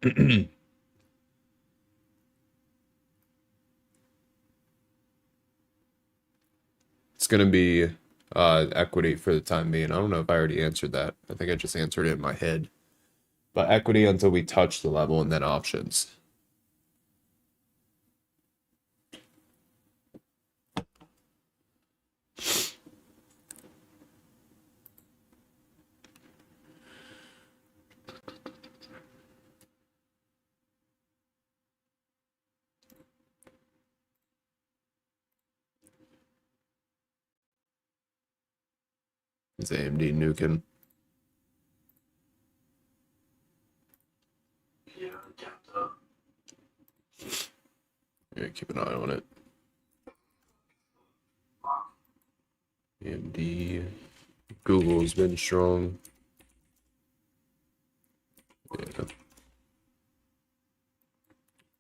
It's going to be equity for the time being. I don't know if I already answered that. I think I just answered it in my head. But equity until we touch the level and then options. It's AMD nuking. Yeah, keep an eye on it. AMD. Google's been strong. Yeah.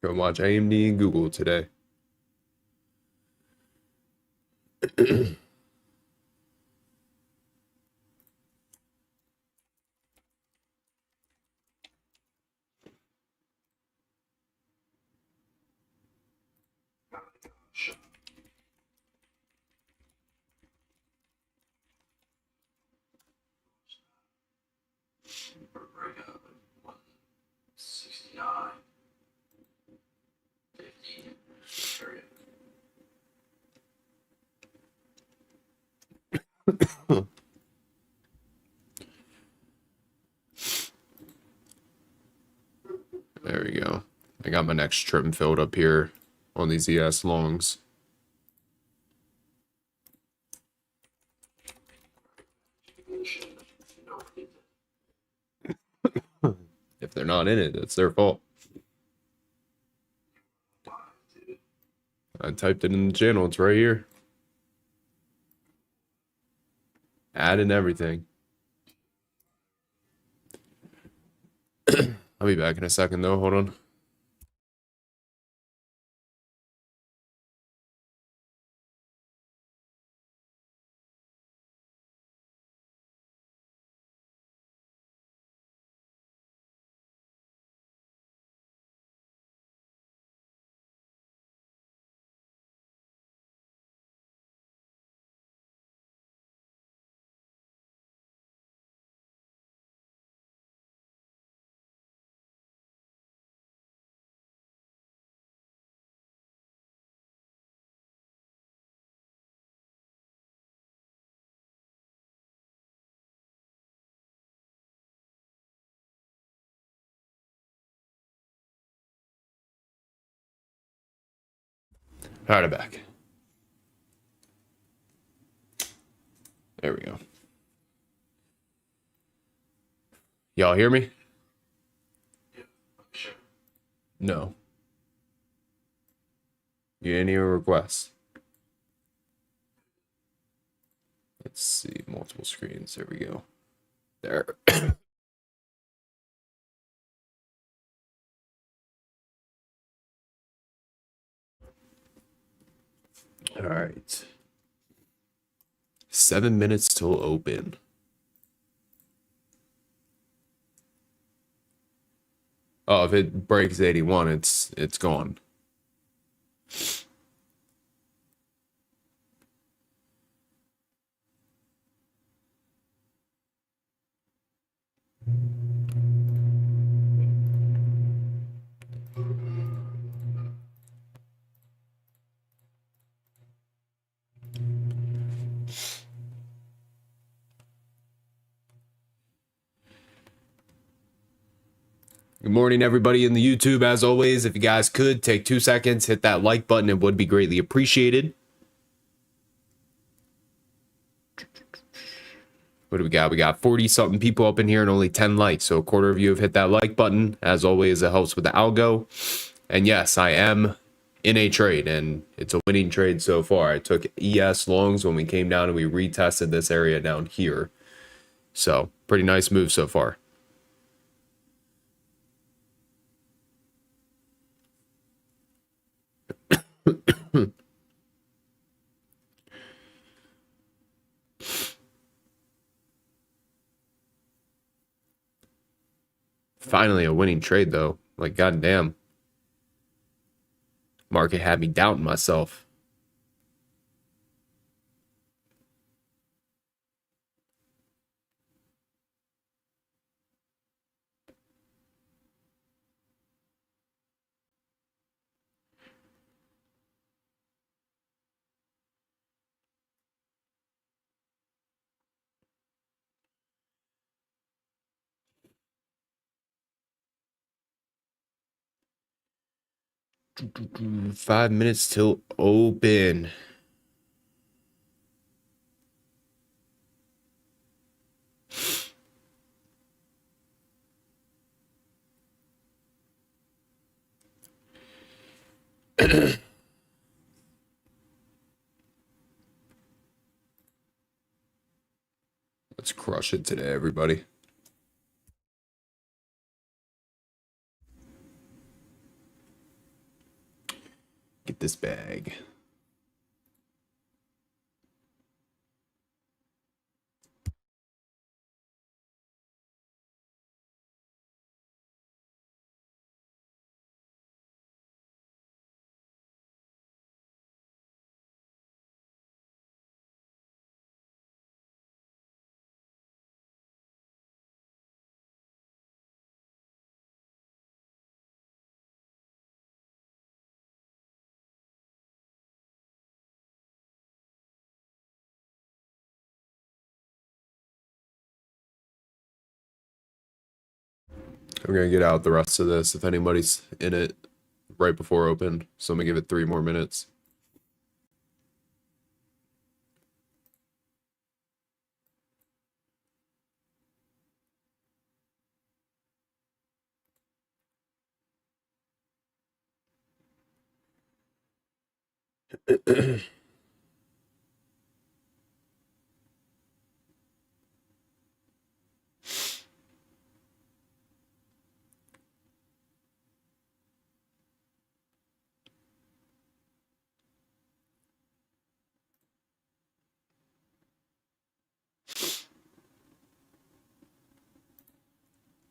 Go watch AMD and Google today. There we go. I got my next trim filled up here on these ES longs. If they're not in it, it's their fault. I typed it in the channel. It's right here. Add in everything. I'll be back in a second, though. Hold on. All right, I'm back. There we go. Y'all hear me? Yeah, sure. No. You any requests? Let's see, multiple screens. There we go. There. All right. 7 minutes till open. Oh, if it breaks 81, it's gone. Good morning, everybody in the YouTube. As always, if you guys could take 2 seconds, hit that like button, it would be greatly appreciated. What do we got? We got 40-something people up in here and only 10 likes. So a quarter of you have hit that like button. As always, it helps with the algo. And yes, I am in a trade, and it's a winning trade so far. I took ES longs when we came down and we retested this area down here. So pretty nice move so far. Finally a winning trade, though. Like, goddamn. Market had me doubting myself. Mm, 5 minutes till open. Let's crush it today, everybody. Get this bag. I'm gonna get out the rest of this if anybody's in it right before open. So I'm gonna give it 3 more minutes.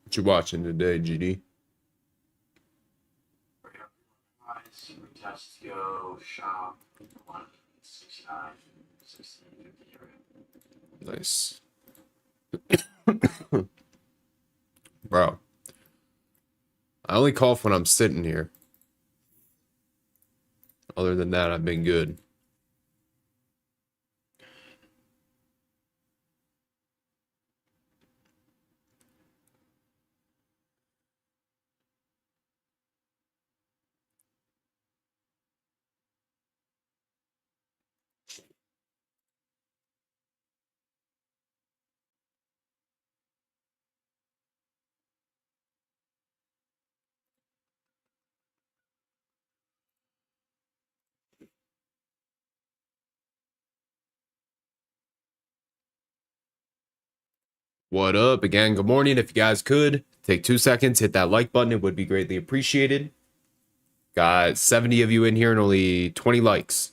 What you watching today, GD? Price, retest, go, shop, 169, 1650. Nice. Bro. I only cough when I'm sitting here. Other than that, I've been good. What up? Again, good morning. If you guys could take 2 seconds, hit that like button. It would be greatly appreciated. Got 70 of you in here and only 20 likes.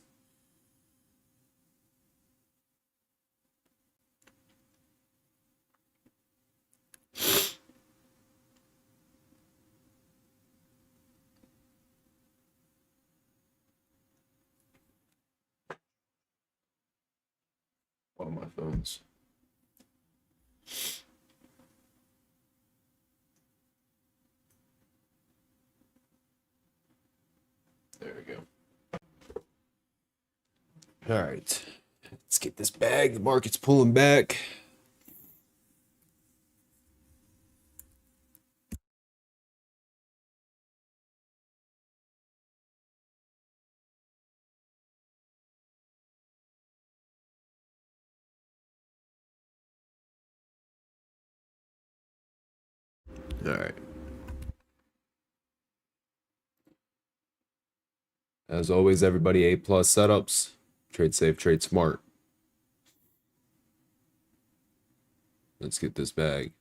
One of my phones. There we go. All right. Let's get this bag. The market's pulling back. All right. As always, everybody, A+ setups. Trade safe, trade smart. Let's get this bag.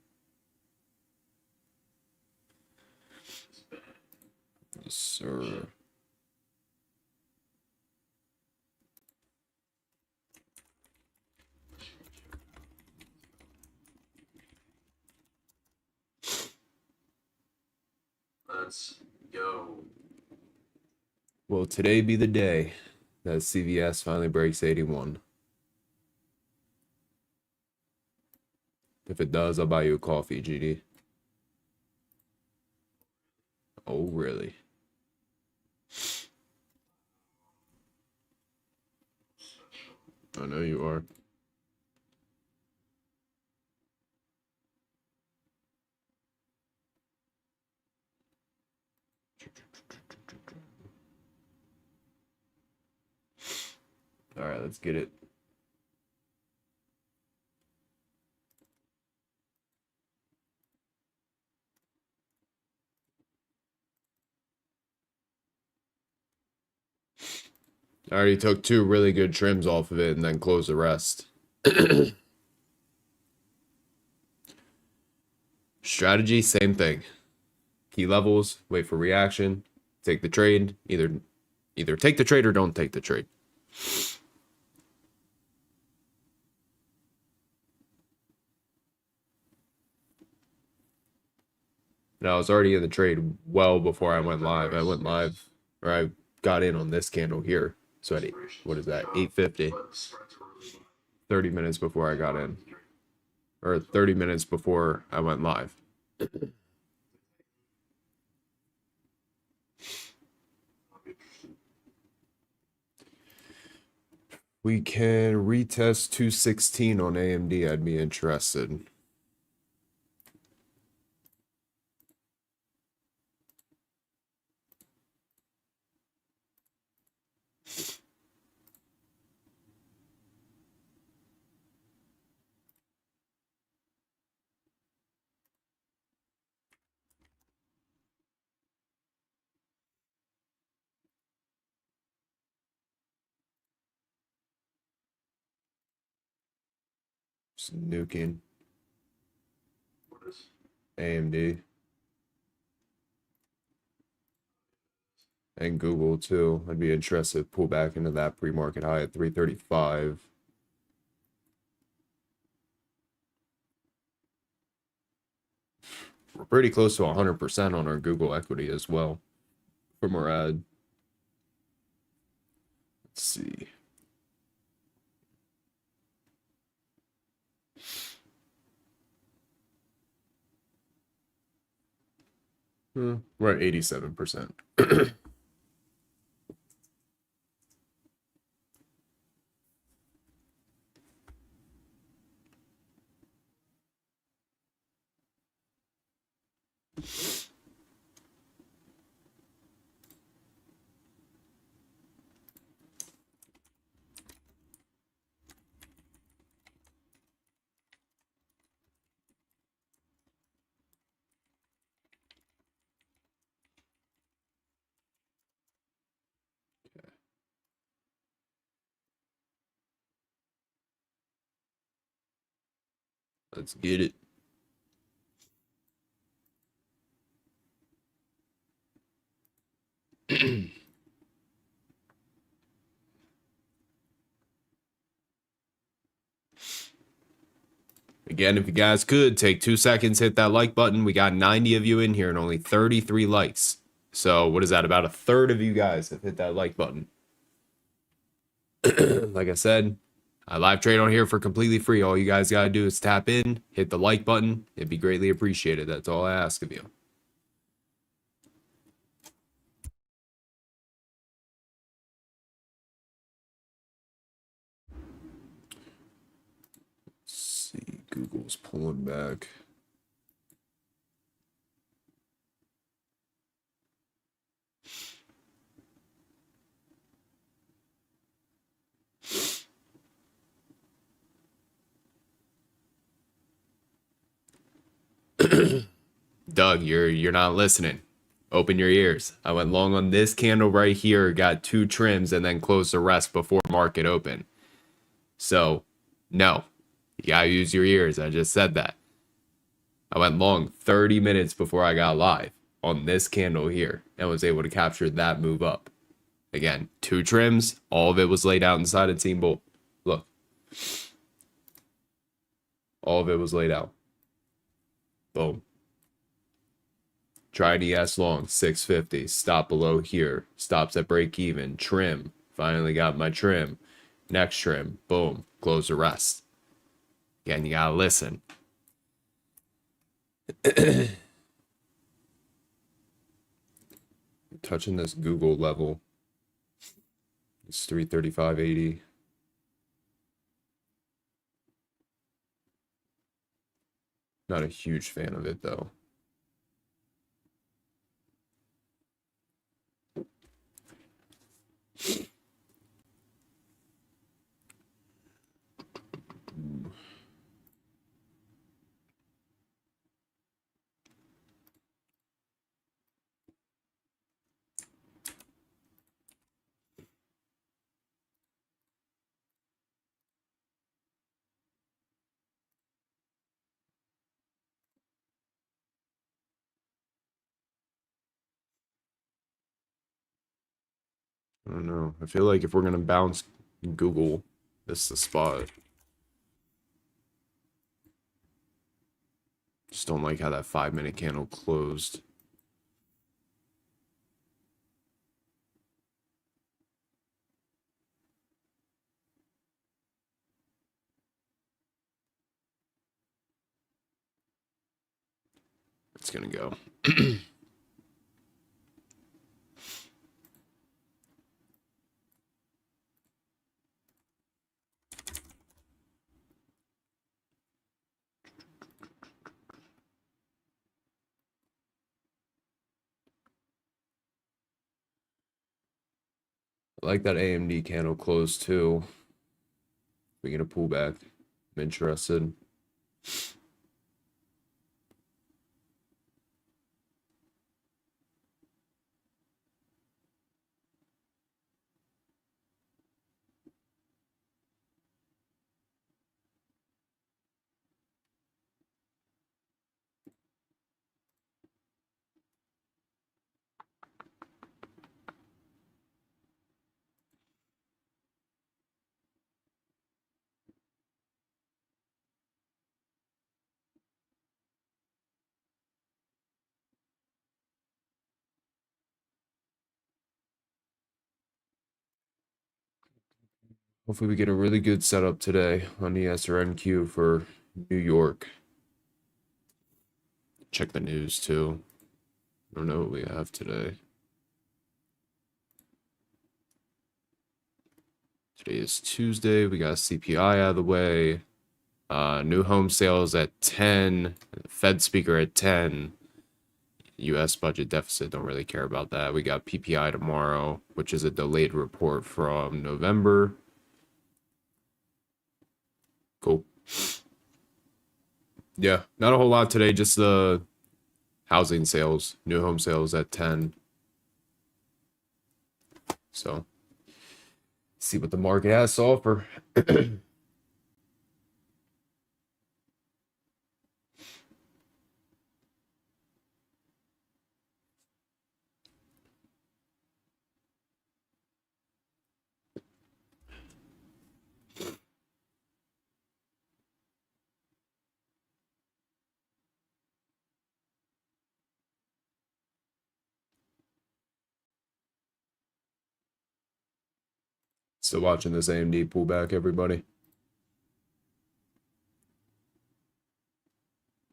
Yes, sir. Let's go. Will today be the day that CVS finally breaks 81? If it does, I'll buy you a coffee, GD. Oh, really? I know you are. All right, let's get it. I already took 2 really good trims off of it and then closed the rest. Strategy, same thing. Key levels, wait for reaction, take the trade, either take the trade or don't take the trade. And I was already in the trade well before I went live. I went live, or I got in on this candle here. So at, what is that, 8:50? 30 minutes before I got in. Or 30 minutes before I went live. We can retest 216 on AMD. I'd be interested. Just nuking AMD. And Google too. I'd be interested to pull back into that pre-market high at 335. We're pretty close to 100% on our Google equity as well from our ad. Let's see. We're at 87%. Let's get it. Again, if you guys could take 2 seconds, hit that like button. We got 90 of you in here and only 33 likes. So what is that? About a third of you guys have hit that like button. Like I said, I live trade on here for completely free. All you guys got to do is tap in, hit the like button. It'd be greatly appreciated. That's all I ask of you. Let's see, Google's pulling back. Doug, you're not listening. Open your ears. I went long on this candle right here, got 2 trims, and then closed the rest before market open. So, no. You gotta use your ears. I just said that. I went long 30 minutes before I got live on this candle here and was able to capture that move up. Again, 2 trims. All of it was laid out inside a team bolt. Look. All of it was laid out. Boom. Tried ES long, 650. Stop below here. Stops at break even. Trim. Finally got my trim. Next trim. Boom. Close the rest. Again, you gotta listen. Touching this Google level. It's 335.80. Not a huge fan of it though. I don't know. I feel like if we're gonna bounce Google, this is the spot. Just don't like how that 5-minute candle closed. It's gonna go. I like that AMD candle close too. We get a pullback. I'm interested. Hopefully we get a really good setup today on the SRNQ for New York. Check the news too. I don't know what we have today. Today is Tuesday. We got CPI out of the way. New home sales at 10. Fed speaker at 10. U.S. budget deficit, don't really care about that. We got PPI tomorrow, which is a delayed report from November. Cool. Yeah, not a whole lot today. Just the housing sales, new home sales at 10. So, see what the market has to offer. Still watching this AMD pullback, everybody.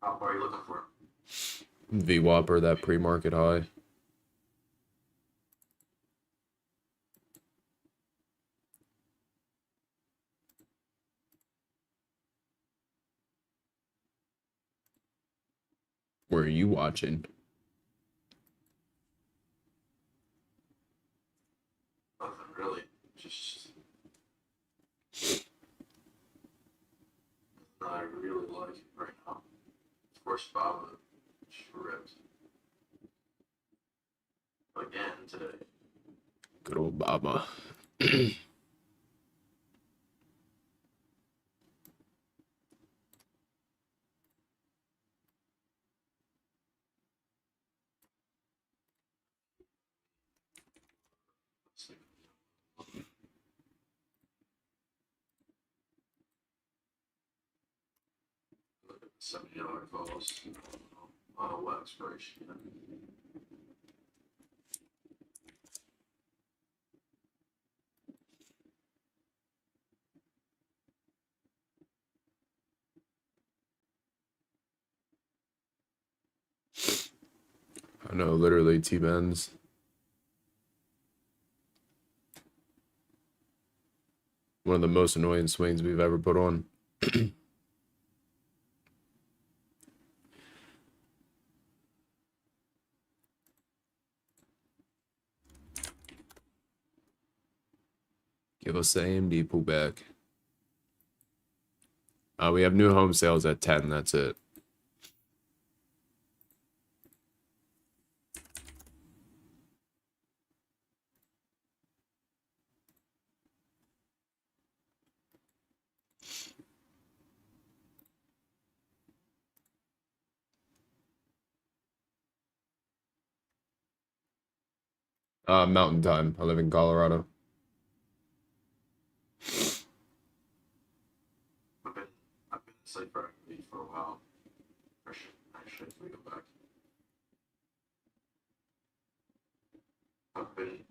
How far are you looking for? VWAP or that pre-market high. Where are you watching? Nothing really. Just I really like it right now. Of course, Bob just ripped again today. Good old Baba. $70 calls. what expiration? I know, literally T-Benz. One of the most annoying swings we've ever put on. Give us the AMD pullback. We have new home sales at 10. That's it. Mountain time. I live in Colorado. I've been in Cypher for a while. Actually, if we go back. I've been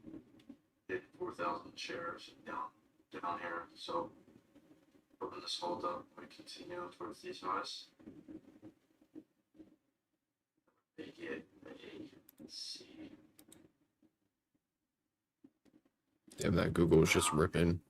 hit 4,000 shares down here, so hoping this hold up and continue towards these highs. Make it a C. Damn, that Google is just ripping.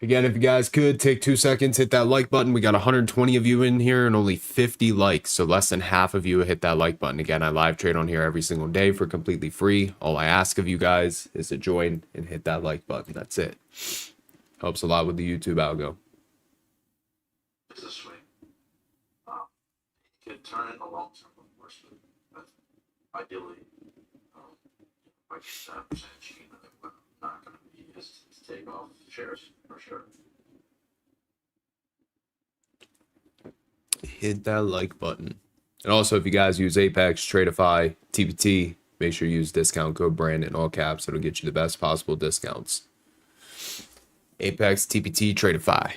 Again, if you guys could take 2 seconds, hit that like button. We got 120 of you in here and only 50 likes. So less than half of you hit that like button. Again, I live trade on here every single day for completely free. All I ask of you guys is to join and hit that like button. That's it. Helps a lot with the YouTube algo. It's a swing. You could turn it a long term, of course, but ideally, if I get that percentage, I'm not going to be used to take off shares for sure. Hit that like button. And also, if you guys use Apex, Tradeify, TPT, make sure you use discount code Brandon, all caps. It'll get you the best possible discounts. Apex, TPT, Tradeify.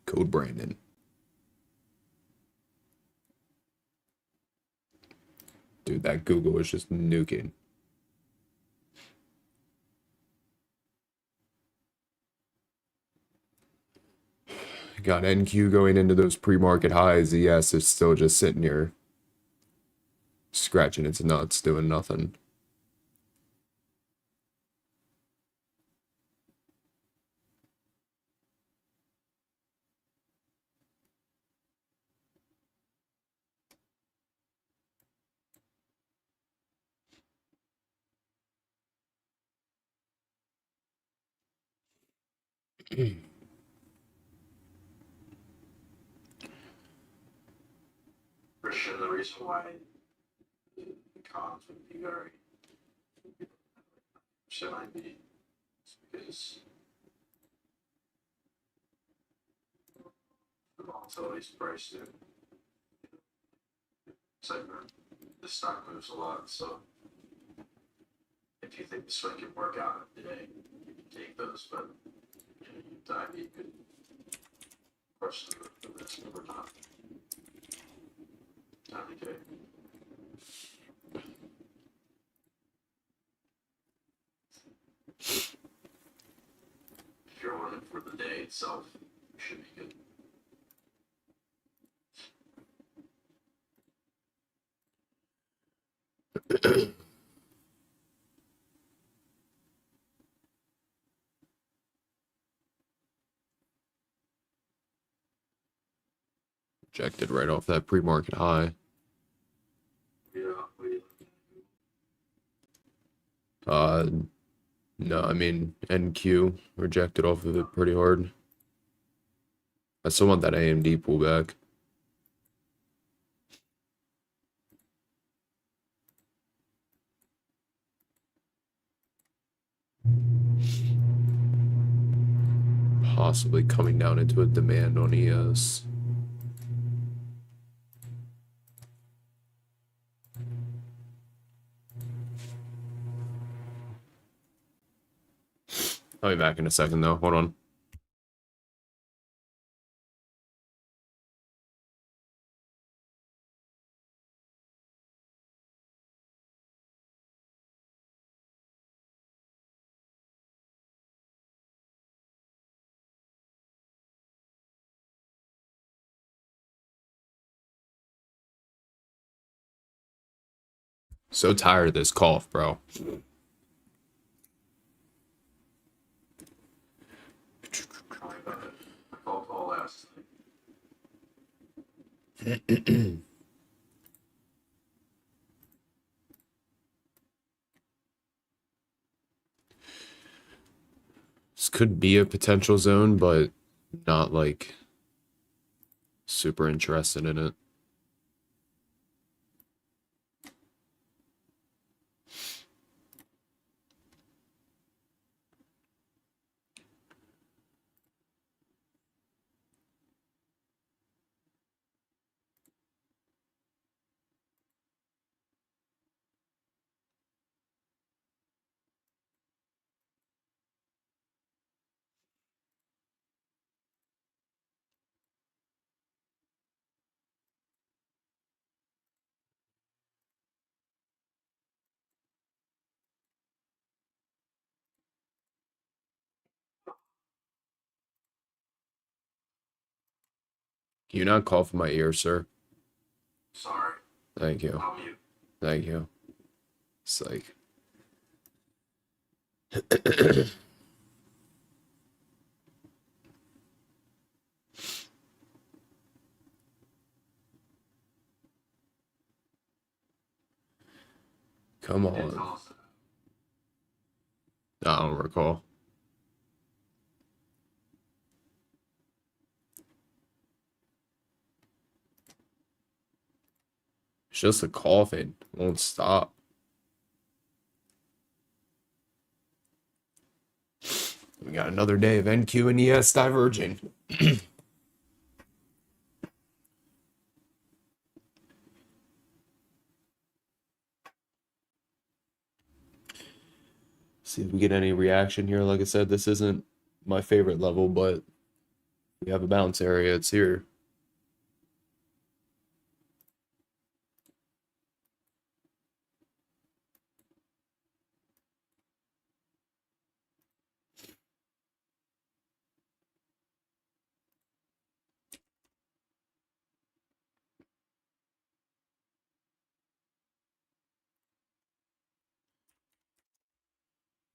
Code Brandon. Dude, that Google is just nuking. Got NQ going into those pre-market highs. ES is still just sitting here scratching its nuts, doing nothing. Christian, the reason why the cons would be very should I be is because the volatility is priced in. Segment. The stock moves a lot, so if you think the swing can work out today, you can take those, but you dive, you could question the risk over time. Okay. If you're on it for the day itself, you should be good. Rejected right off that pre-market high. No, I mean NQ rejected off of it pretty hard. I still want that AMD pullback. Possibly coming down into a demand on ES. I'll be back in a second though. Hold on. So tired of this cough, bro. Tell me about it. I called all last night. This could be a potential zone, but not like super interested in it. Can you not cough in my ear, sir? Sorry. Thank you. I'll mute. Thank you. It's like, come You did on. tell us that. I don't recall. It's just a coughing. Won't stop. We got another day of NQ and ES diverging. See if we get any reaction here. Like I said, this isn't my favorite level, but we have a bounce area. It's here.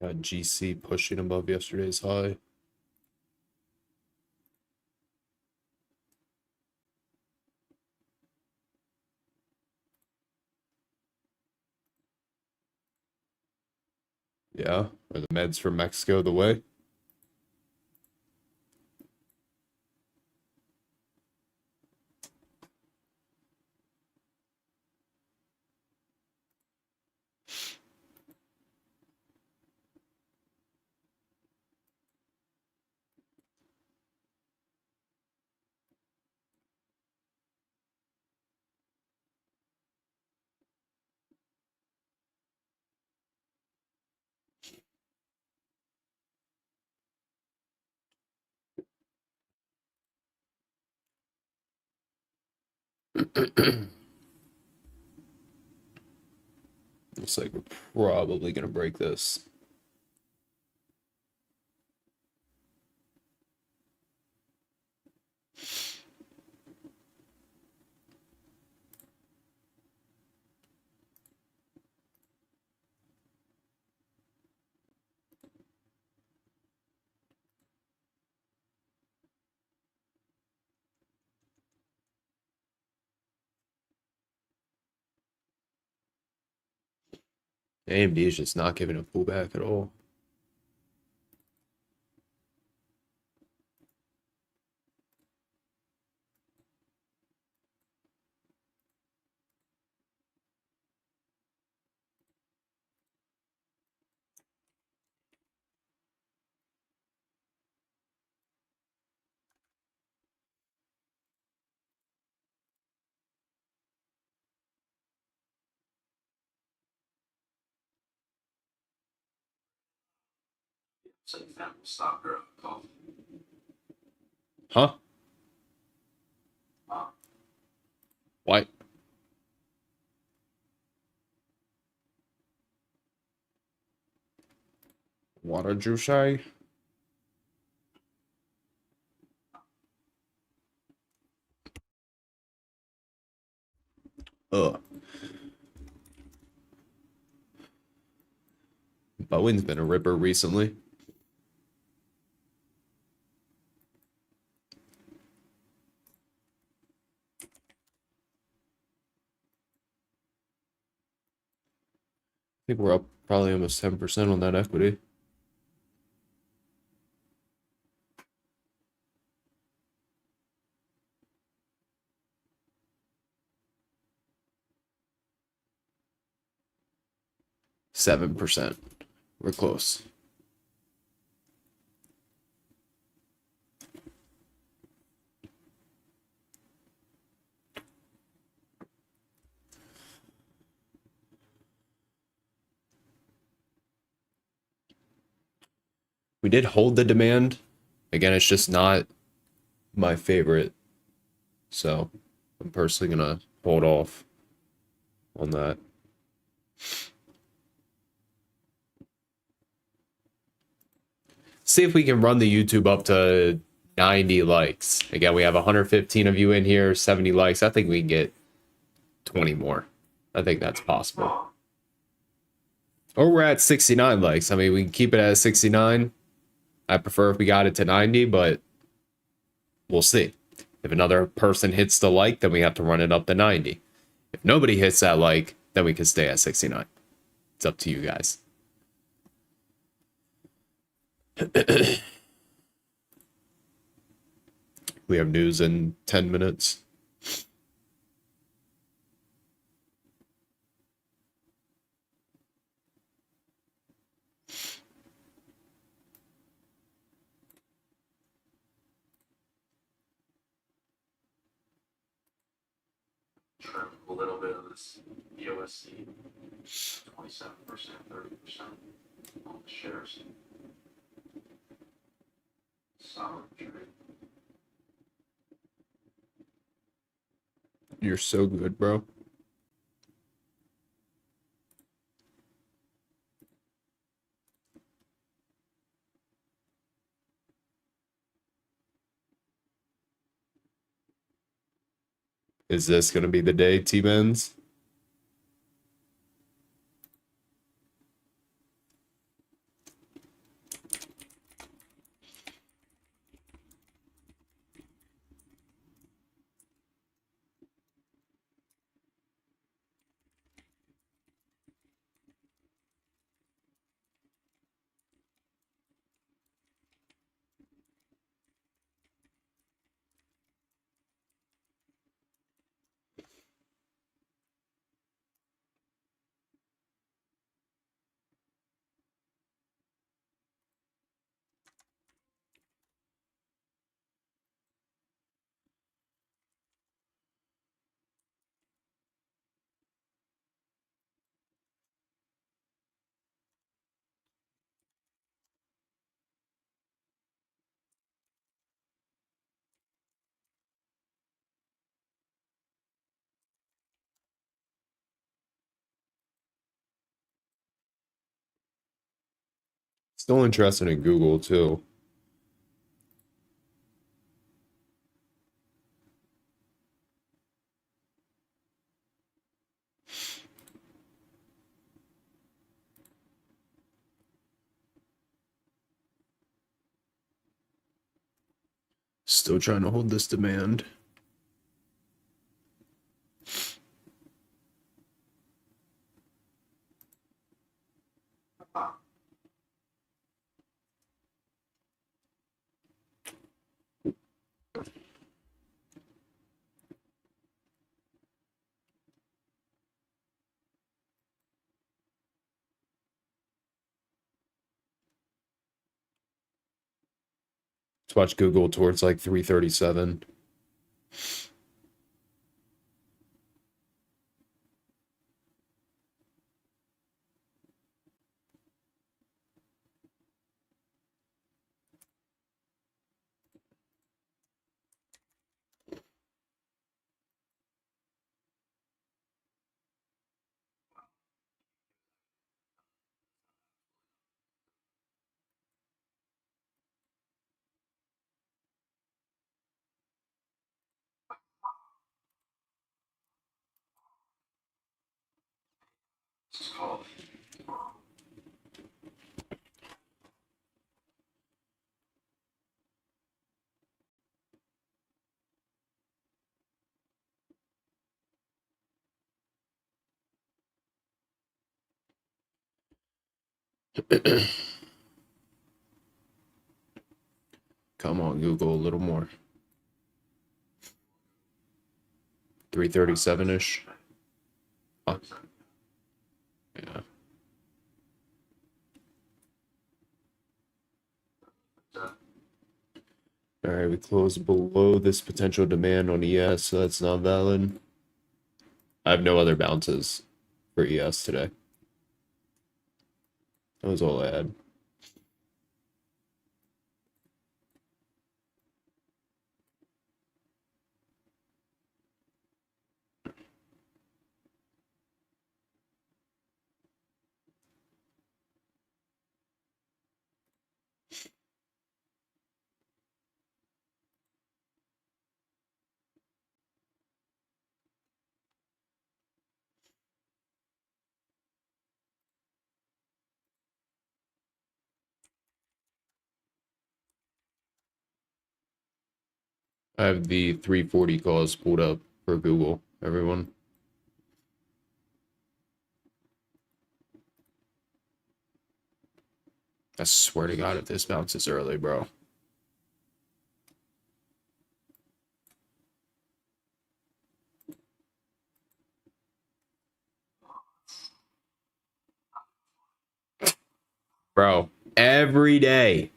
Got GC pushing above yesterday's high. Yeah. Are the meds from Mexico the way? Looks like we're probably gonna break this. AMD is just not giving a pullback at all. Saying that will stop her cough. Huh? Uh, What? What did you say? Ugh. Bowen's been a ripper recently. I think we're up probably almost 10% on that equity. %7%. We're close. We did hold the demand. Again, it's just not my favorite. So I'm personally going to hold off on that. See if we can run the YouTube up to 90 likes. Again, we have 115 of you in here, 70 likes. I think we can get 20 more. I think that's possible. Or we're at 69 likes. I mean, we can keep it at 69. I prefer if we got it to 90, but we'll see. If another person hits the like, then we have to run it up to 90. If nobody hits that like, then we can stay at 69. It's up to you guys. We have news in 10 minutes. Trim a little bit of this USC, 27%, 30% on the shares. Solid trade. You're so good, bro. Is this going to be the day, T-Benz? Still interested in Google, too. Still trying to hold this demand. Let's watch Google towards like 337. This is called Come on, Google, a little more. 337-ish. Huh? Yeah. All right, we closed below this potential demand on ES, so that's not valid. I have no other bounces for ES today. That was all I had. I have the 340 calls pulled up for Google, everyone. I swear to God, if this bounces early, bro. Bro, every day.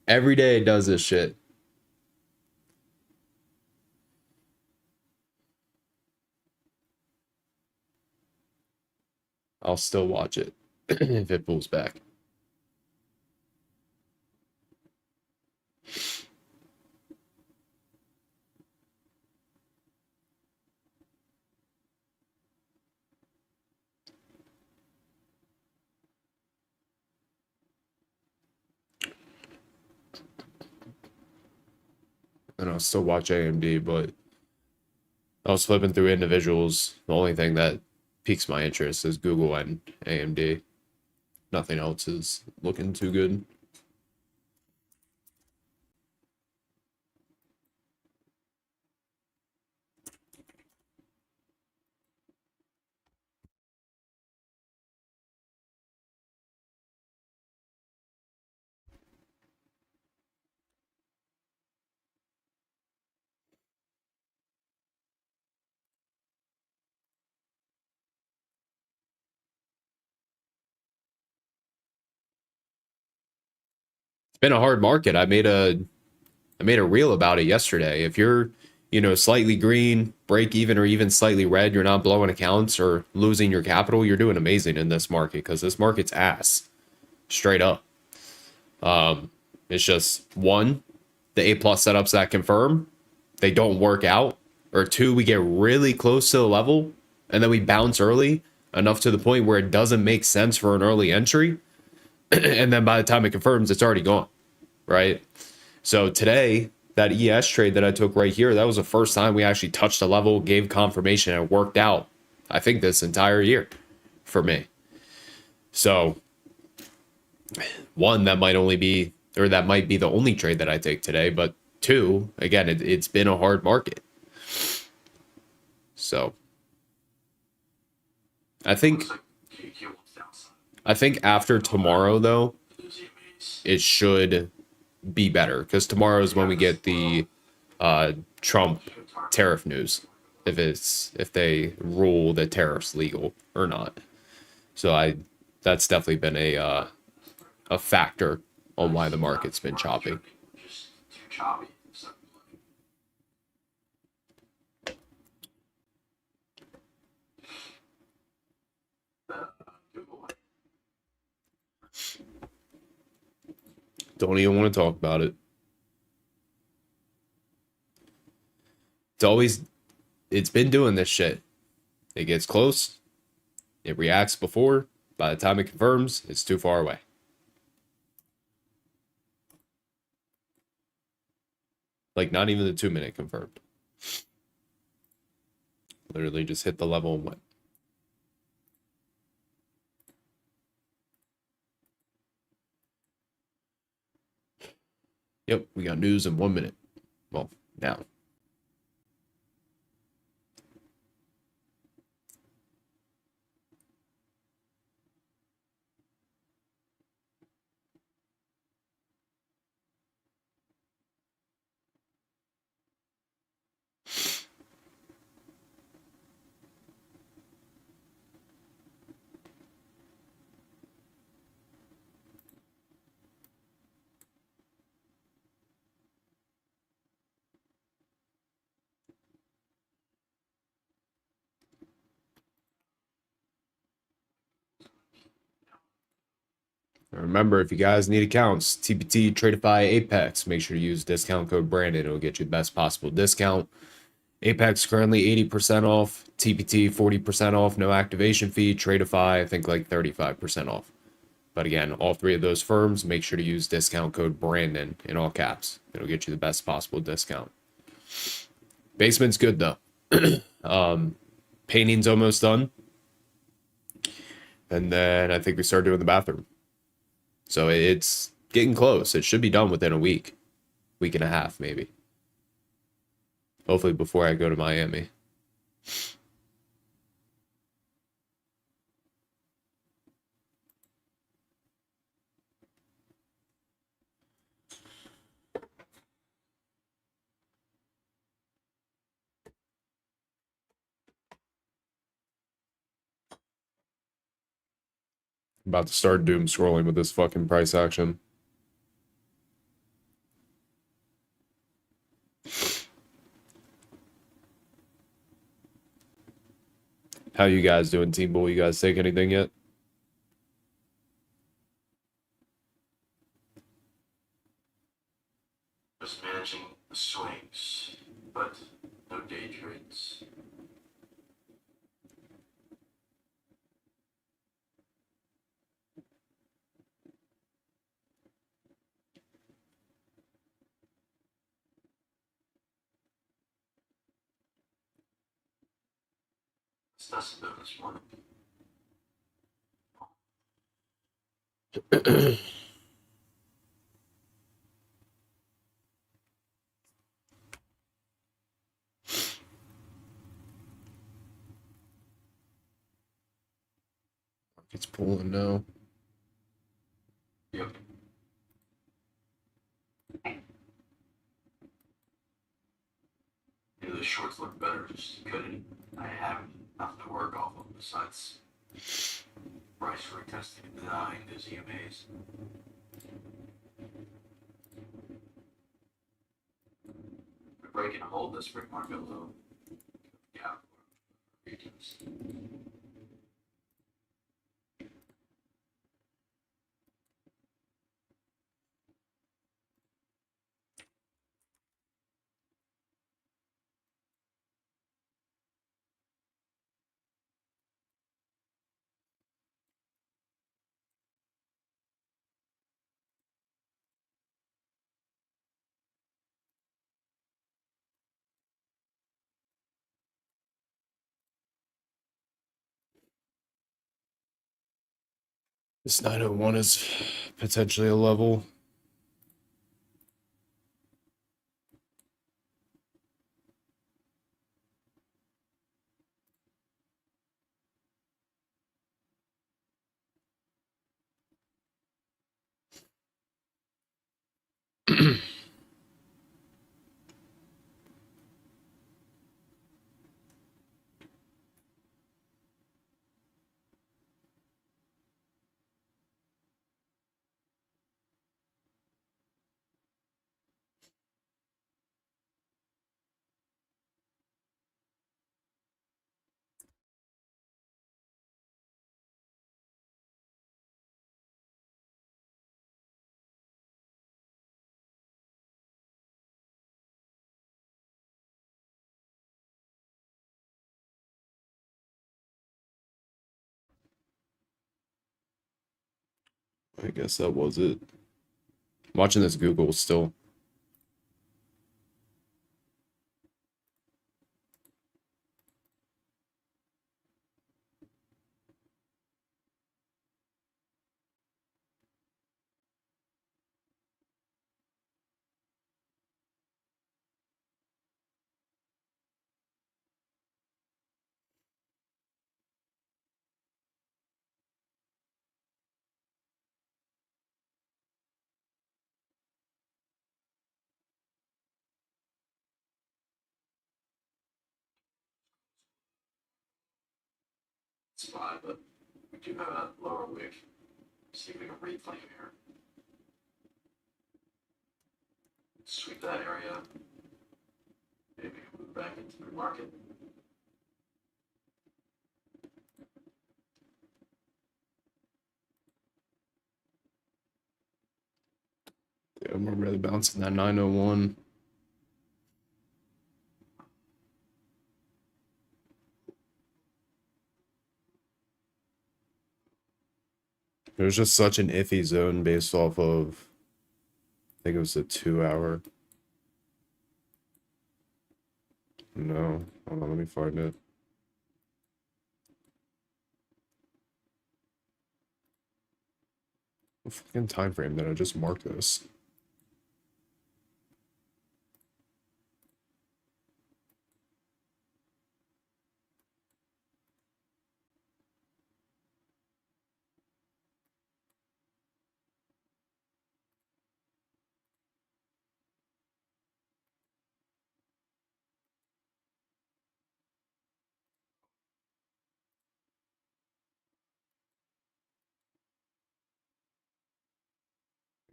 Every day it does this shit. I'll still watch it if it pulls back. And I'll still watch AMD, but I was flipping through individuals. The only thing that piques my interest is Google and AMD. Nothing else is looking too good. It's been a hard market. I made a reel about it yesterday. If you're, slightly green, break even, or even slightly red, you're not blowing accounts or losing your capital, you're doing amazing in this market because this market's ass. Straight up. It's just one, the A plus setups that confirm, they don't work out. Or two, we get really close to the level and then we bounce early enough to the point where it doesn't make sense for an early entry. And then by the time it confirms, it's already gone. Right. So today, that ES trade that I took right here, that was the first time we actually touched a level, gave confirmation, and it worked out, I think, this entire year for me. So, one, that might be the only trade that I take today. But two, again, it's been a hard market. So, I think after tomorrow, though, it should be better because tomorrow is when we get the Trump tariff news, if they rule the tariffs legal or not. So that's definitely been a factor on why the market's been choppy. Just too choppy. Don't even want to talk about it. It's been doing this shit. It gets close, it reacts before, by the time it confirms, it's too far away. Like, not even the 2-minute confirmed. Literally just hit the level and went. Yep, we got news in 1 minute. Well, now. Remember, if you guys need accounts, TPT, Tradeify, Apex, make sure to use discount code Brandon. It'll get you the best possible discount. Apex currently 80% off, TPT 40% off, no activation fee, Tradeify I think like 35% off. But again, all three of those firms, make sure to use discount code Brandon in all caps. It'll get you the best possible discount. Basement's good though. Painting's almost done. And then I think we start doing the bathroom. So it's getting close. It should be done within a week and a half, maybe. Hopefully before I go to Miami. I'm about to start doom scrolling with this fucking price action. How you guys doing, Team Bull? You guys take anything yet? Just managing the swings, but no day trades. That's the this morning. It's pulling now. Yep. The shorts look better, just couldn't. I have nothing to work off of besides price retesting and denying the ZMAs. We're breaking a hold this spring market low. Yeah. Regions. This 901 is potentially a level. I guess that was it. I'm watching this Google still. It's fine, but we do have a lower wick. See if we can reflame here. Sweep that area. Maybe move back into the market. I'm really bouncing that 901. There's just such an iffy zone based off of, I think it was a 2 hour. No, hold on, let me find it. What fucking time frame did I just mark this?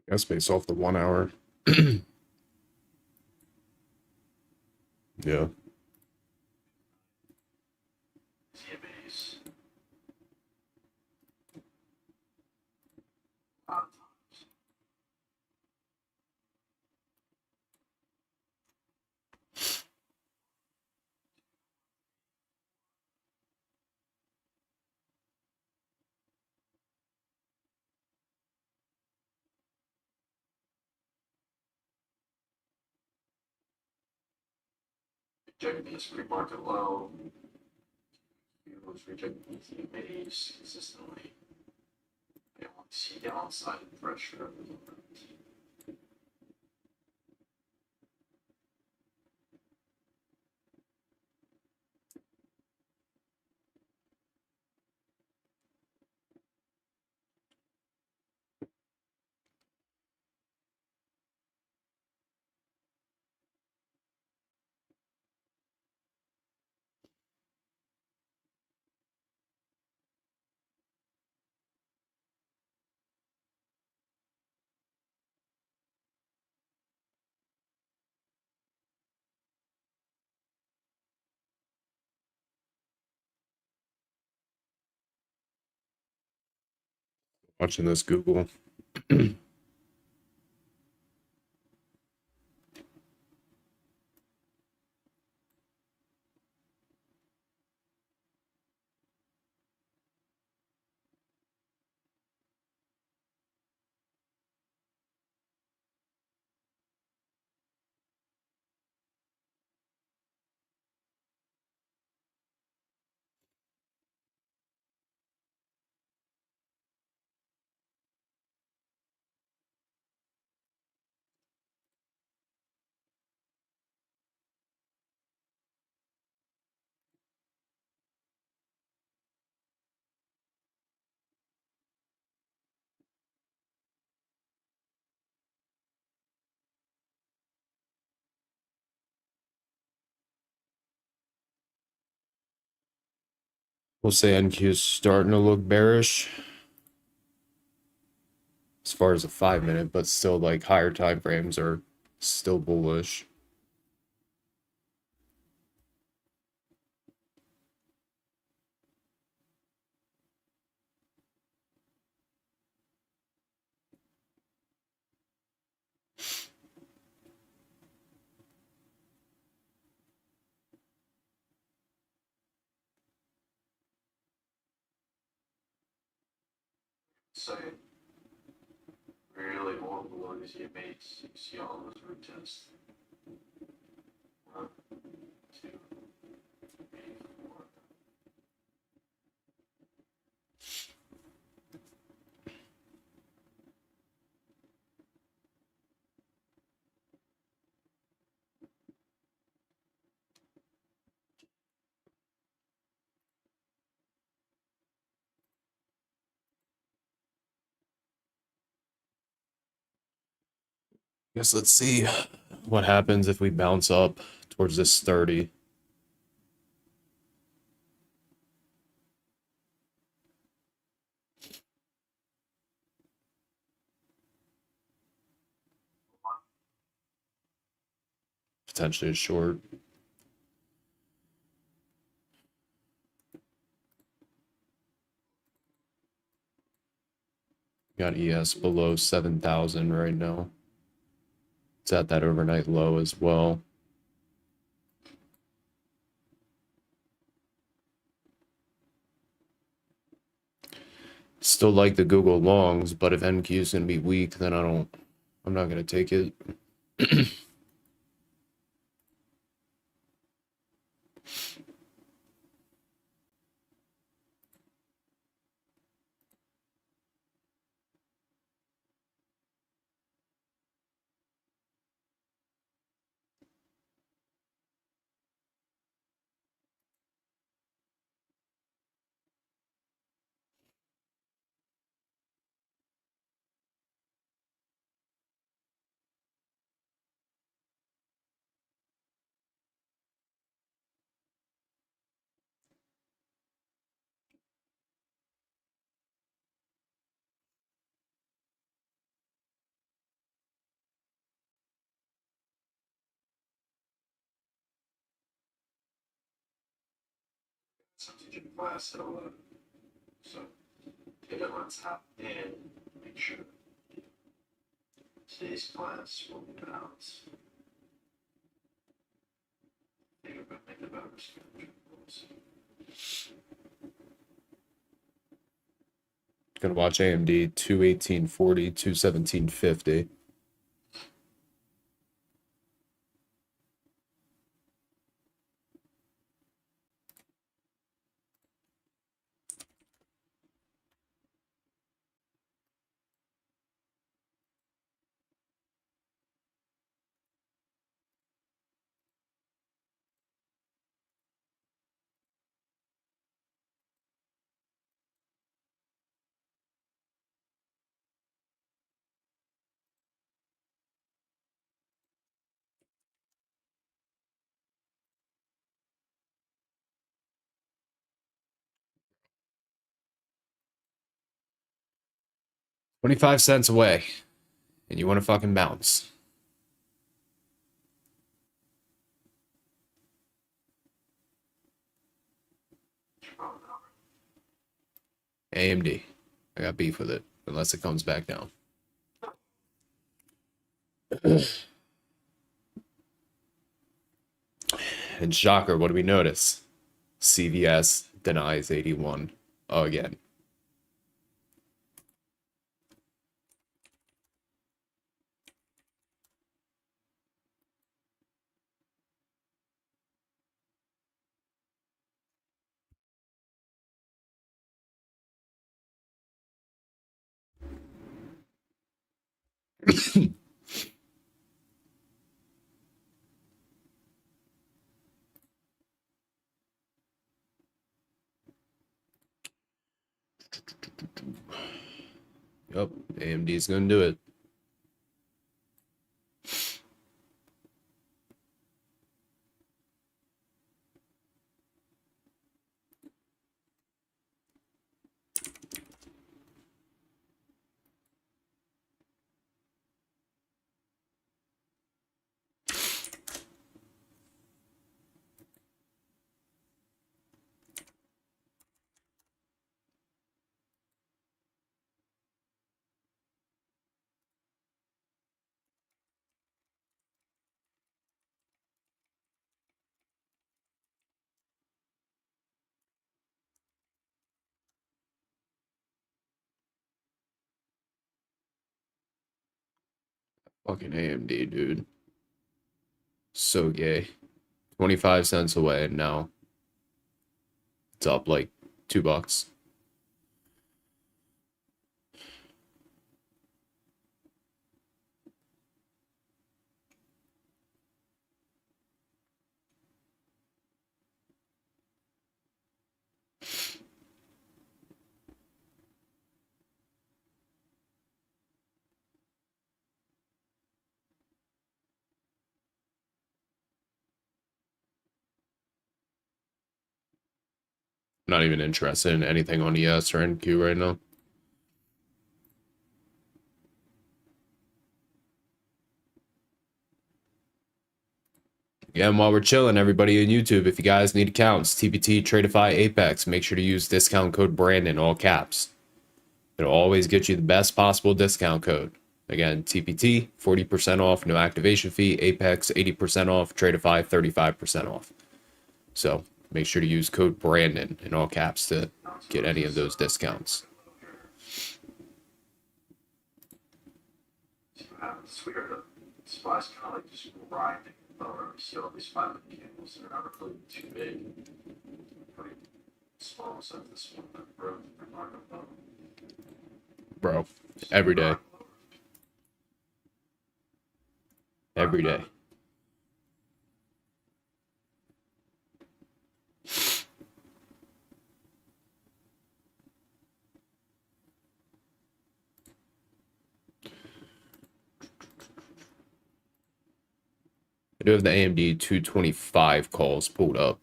I guess based off the 1 hour. Yeah. CMAs. A lot of times. Rejecting this pre-market low. You know, it's rejecting CMAs consistently. They want to see downside pressure. Watching this Google. We'll say NQ is starting to look bearish as far as a 5 minute, but still like higher time frames are still bullish. Say, really all below the CMAs, you see all those retests. 1, 2, 3, 4. Guess let's see what happens if we bounce up towards this 30. Potentially a short. Got ES below 7,000 right now. It's at that overnight low as well. Still like the Google longs, but if NQ is going to be weak, then I'm not going to take it. Some teaching class at 11. So take it on top and make sure today's class will be balanced. Think about our schedule. Gonna watch AMD 218.40, 217.50. $0.25 away, and you want to fucking bounce. AMD. I got beef with it, unless it comes back down. And shocker, what do we notice? CVS denies 81 again. Yep, AMD's gonna do it. Fucking AMD, dude. So gay. 25 cents away, and now it's up like $2. Not even interested in anything on ES or NQ right now. Yeah, and while we're chilling, everybody on YouTube, if you guys need accounts, TPT, Tradeify, Apex, make sure to use discount code Brandon, all caps. It'll always get you the best possible discount code. Again, TPT, 40% off, no activation fee. Apex, 80% off. Tradeify, 35% off. So make sure to use code Brandon in all caps to get any of those discounts. See what happens. It's weird. The spot's kind of like just grinding lower. We see all these 5-minute candles that are not really too big. Pretty small, except this one that broke the market low. Bro, every day. Every day. I do have the AMD 225 calls pulled up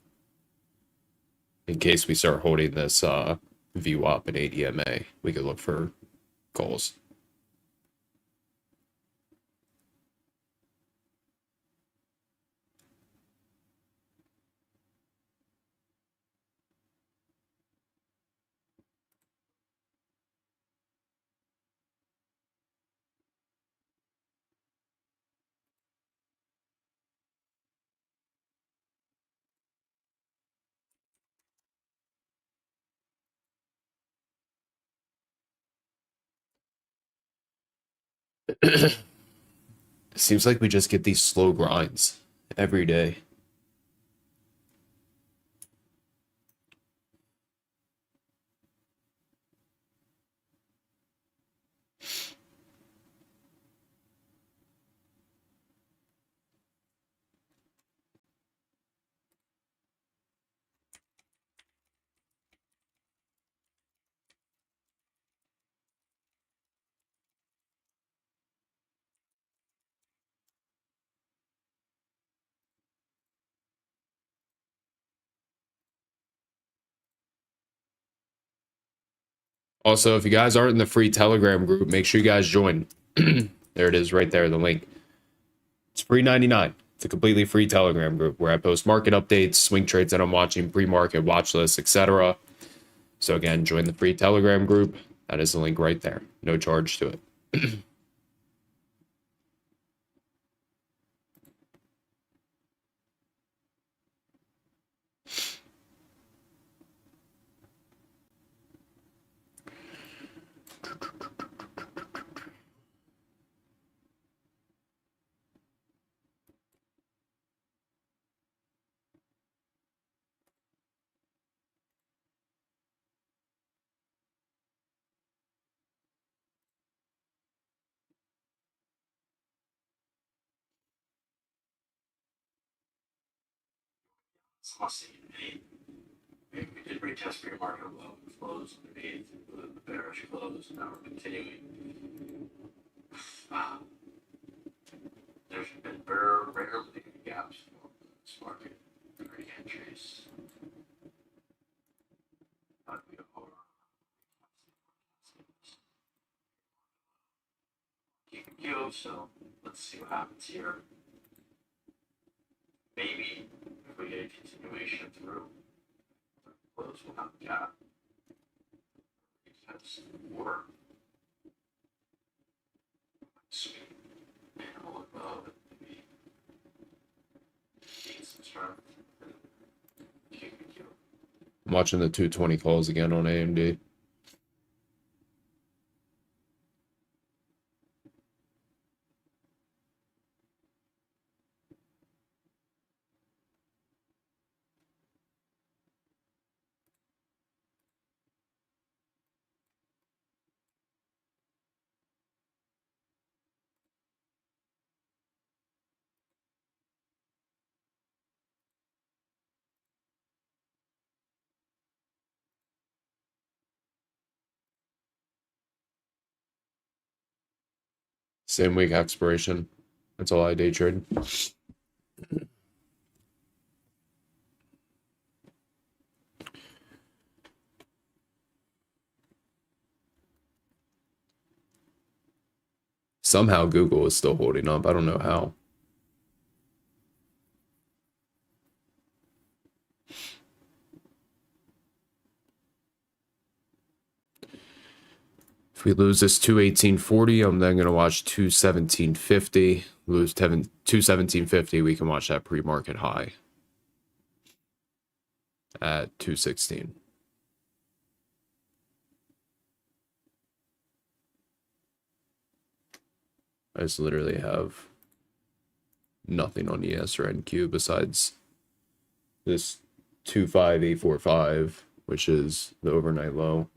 in case we start holding this VWAP and ADMA. We could look for calls. It seems like we just get these slow grinds every day. Also, if you guys aren't in the free Telegram group, make sure you guys join. There it is right there, the link. It's free 99. It's a completely free Telegram group where I post market updates, swing trades that I'm watching, pre-market watch lists, etc. So again, join the free Telegram group. That is the link right there. No charge to it. It's must see we did retest pre-market low. We closed underneath the bearish close, and now we're continuing. There's been rarely big gaps for this market. Great entries. QQQ, so let's see what happens here. Maybe if we get a continuation through close, we'll have a gap. That's work. Sweet. And all above it, maybe gain some strength. QQQ. I'm watching the 220 calls again on AMD. Same week expiration. That's all I day trade. Somehow Google is still holding up. I don't know how. If we lose this 218.40, I'm then going to watch 217.50. Lose 217.50, we can watch that pre-market high at 216. I just literally have nothing on ES or NQ besides this 25845, which is the overnight low.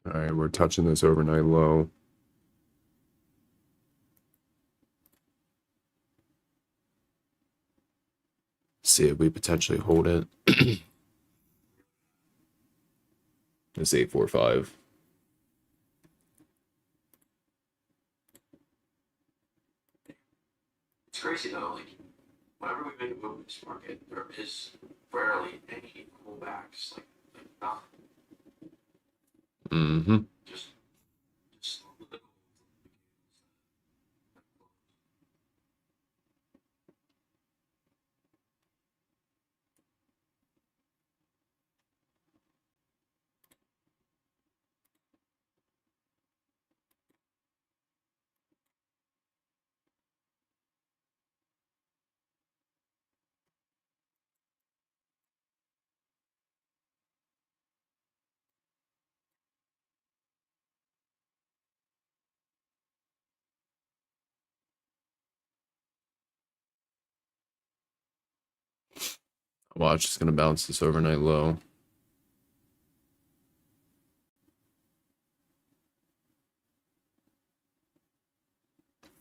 All right, we're touching this overnight low. See if we potentially hold it. It's 845. It's crazy though, like, whenever we make a move in this market, there is rarely any pullbacks, like nothing. Mm-hmm. Just Watch, it's going to bounce this overnight low.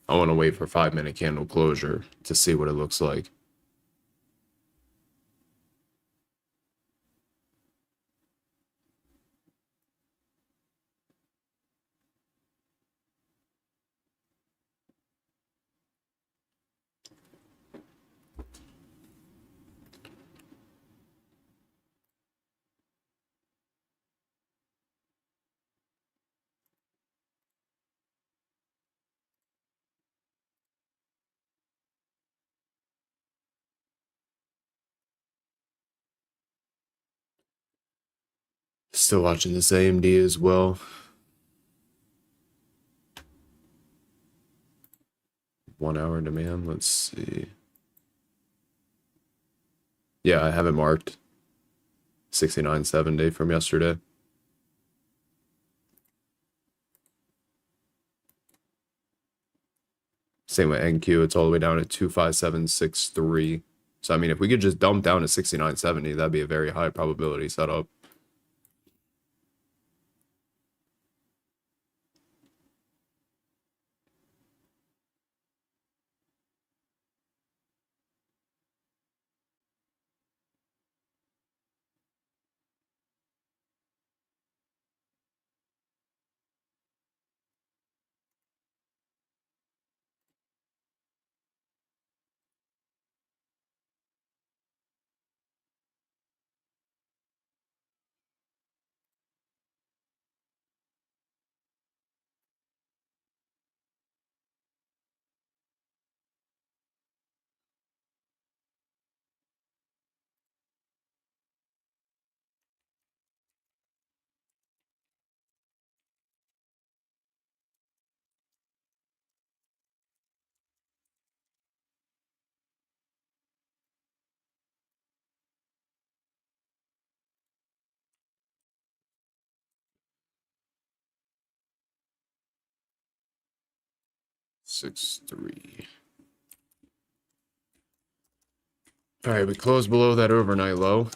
I want to wait for 5-minute candle closure to see what it looks like. Still watching this AMD as well. 1 hour demand. Let's see. Yeah, I have it marked. 69.70 from yesterday. Same with NQ. It's all the way down at 25763. So, I mean, if we could just dump down to 69.70, that'd be a very high probability setup. Six three. All right, we closed below that overnight low.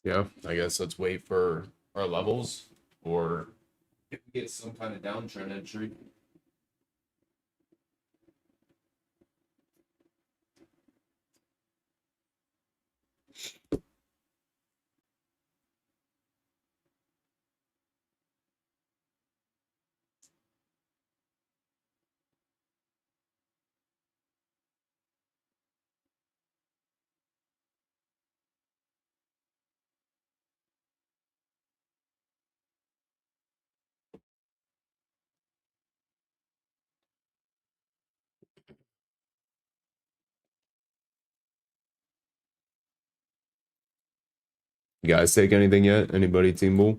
Yeah, I guess let's wait for our levels or if we get some kind of downtrend entry. You guys take anything yet? Anybody team bull?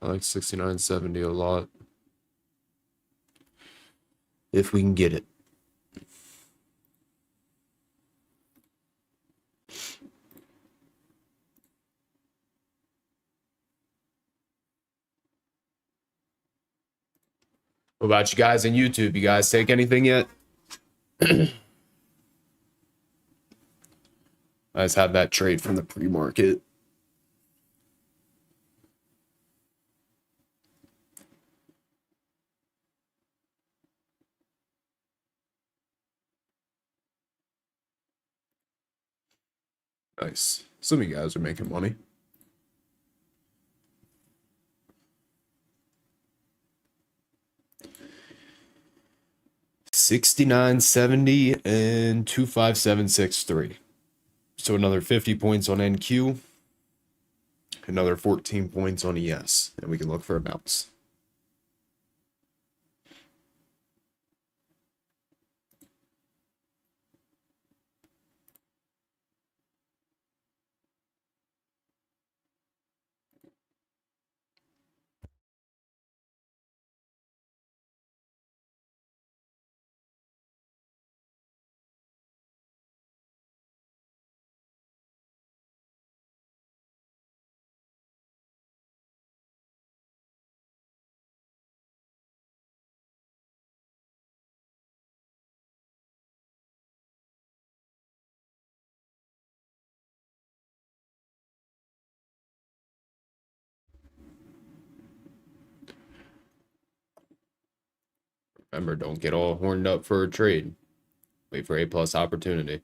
I like 69.70 a lot. If we can get it. What about you guys on YouTube? You guys take anything yet? I just had that trade from the pre-market. Nice. Some of you guys are making money. $69.70 and 25763. So another 50 points on NQ, another 14 points on ES, and we can look for a bounce. Remember, don't get all horned up for a trade. Wait for A+ opportunity.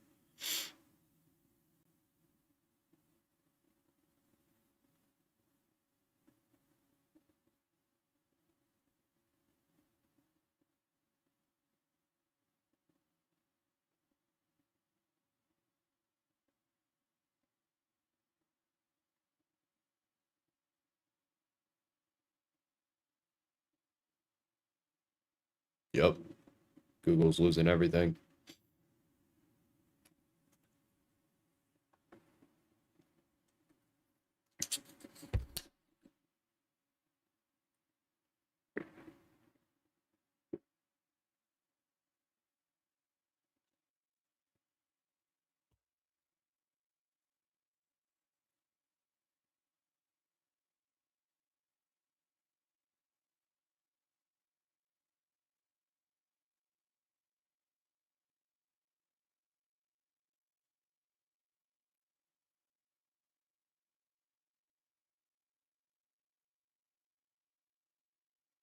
Yep. Google's losing everything.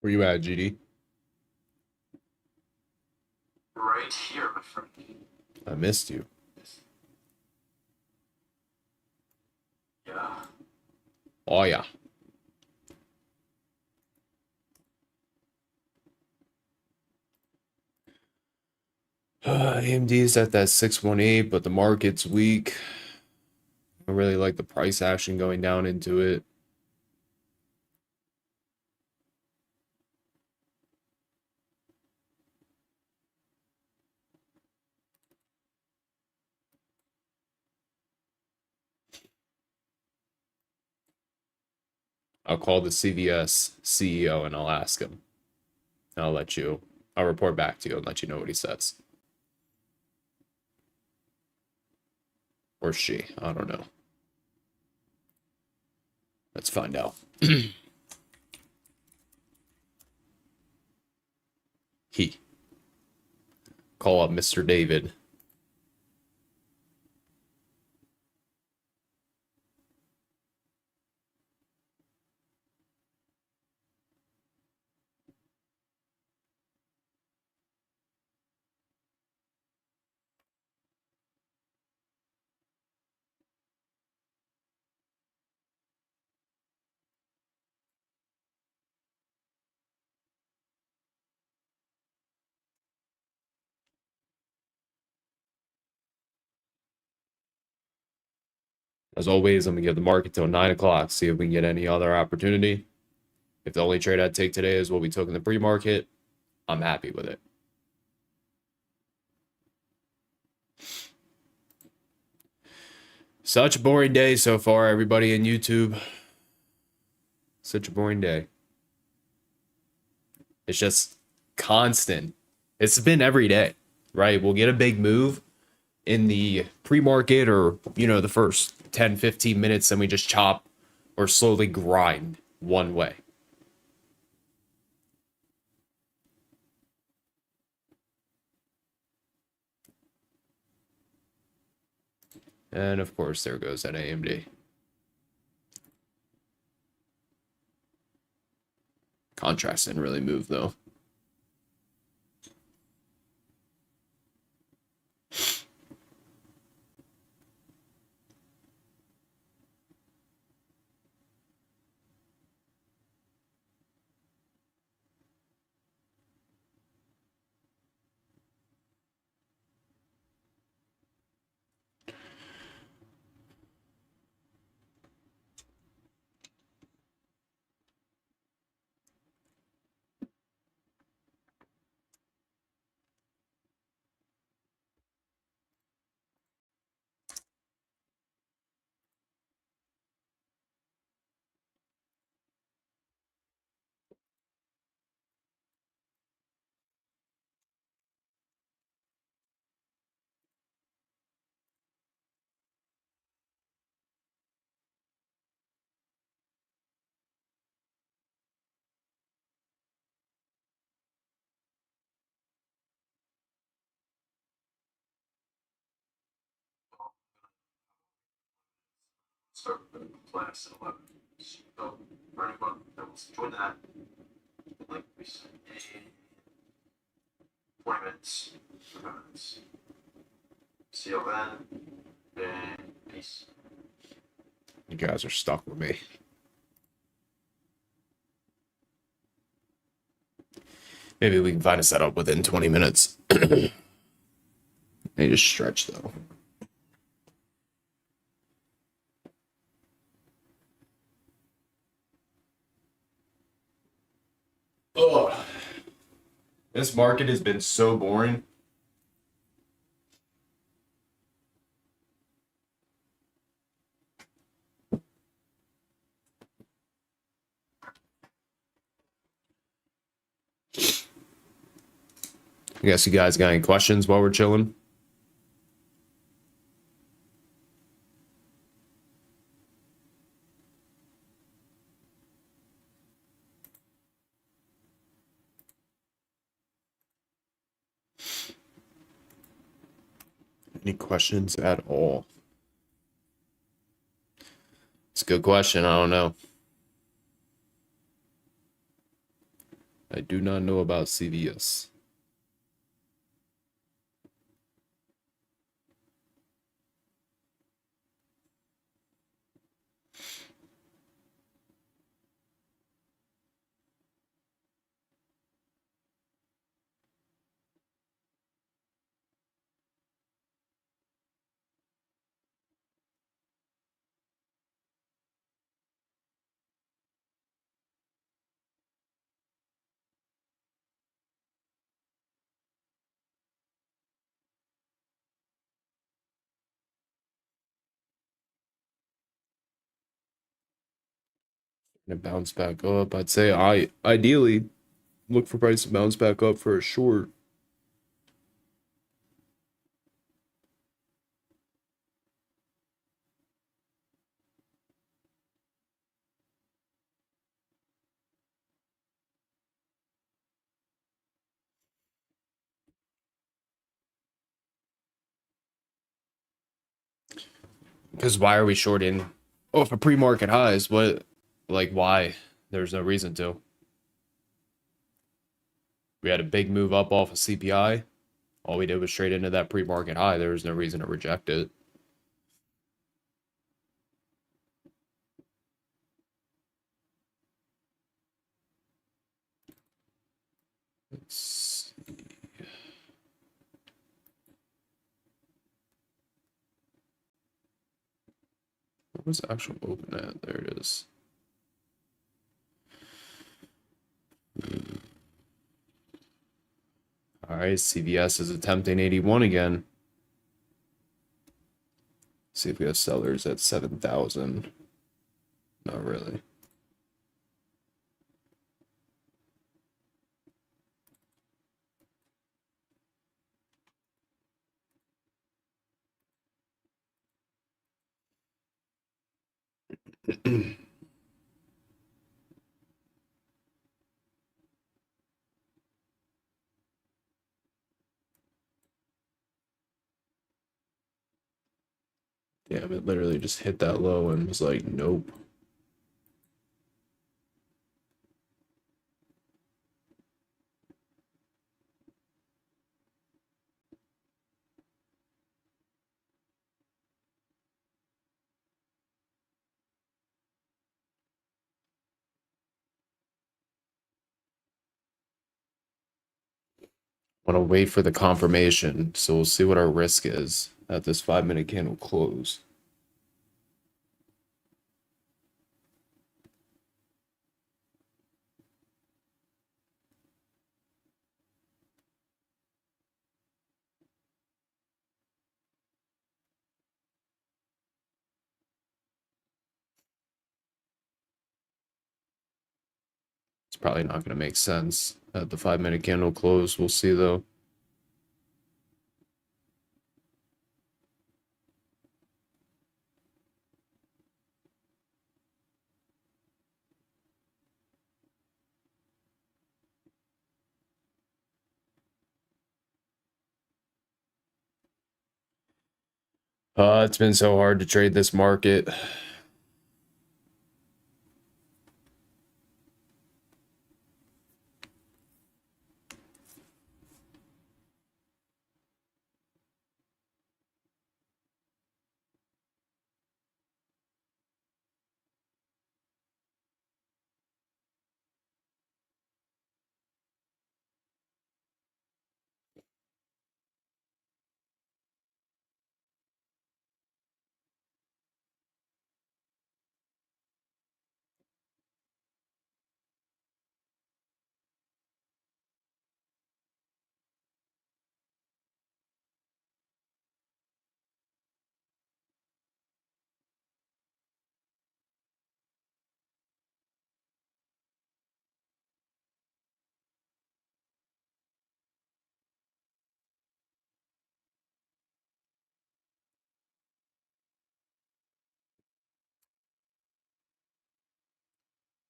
Where you at, GD? Right here, my friend. I missed you. Yeah. Oh, yeah. AMD is at that 618, but the market's weak. I really like the price action going down into it. I'll call the CVS CEO and I'll ask him. I'll let you I'll report back to you and let you know what he says. Or she. I don't know. Let's find out. He. Call up Mr. David. As always, I'm going to give the market till 9 o'clock, see if we can get any other opportunity. If the only trade I'd take today is what we took in the pre-market, I'm happy with it. Such a boring day so far, everybody in YouTube. Such a boring day. It's just constant. It's been every day, right? We'll get a big move in the pre-market or, the first 10, 15 minutes, and we just chop or slowly grind one way. And of course, there goes that AMD. Contracts didn't really move though. Start the class at 11. So, for anyone that wants to join that, like we said, 20 minutes, 5 minutes. See you then, and peace. You guys are stuck with me. Maybe we can find a setup within 20 minutes. They just stretch though. Ugh. This market has been so boring. I guess you guys got any questions while we're chilling? Any questions at all? It's a good question. I don't know. I do not know about CVS. And bounce back up. I'd say ideally look for price to bounce back up for a short. Because why are we shorting? Oh, for pre-market highs, what? Like, why? There's no reason to. We had a big move up off of CPI. All we did was trade into that pre-market high. There was no reason to reject it. Let's see. What was the actual open at? There it is. All right, CVS is attempting 81 again. See if we have sellers at 7,000. Not really. Damn, it literally just hit that low and was like, nope. Want to wait for the confirmation, so we'll see what our risk is at this 5-minute candle close. It's probably not going to make sense at the 5-minute candle close. We'll see though. It's been so hard to trade this market.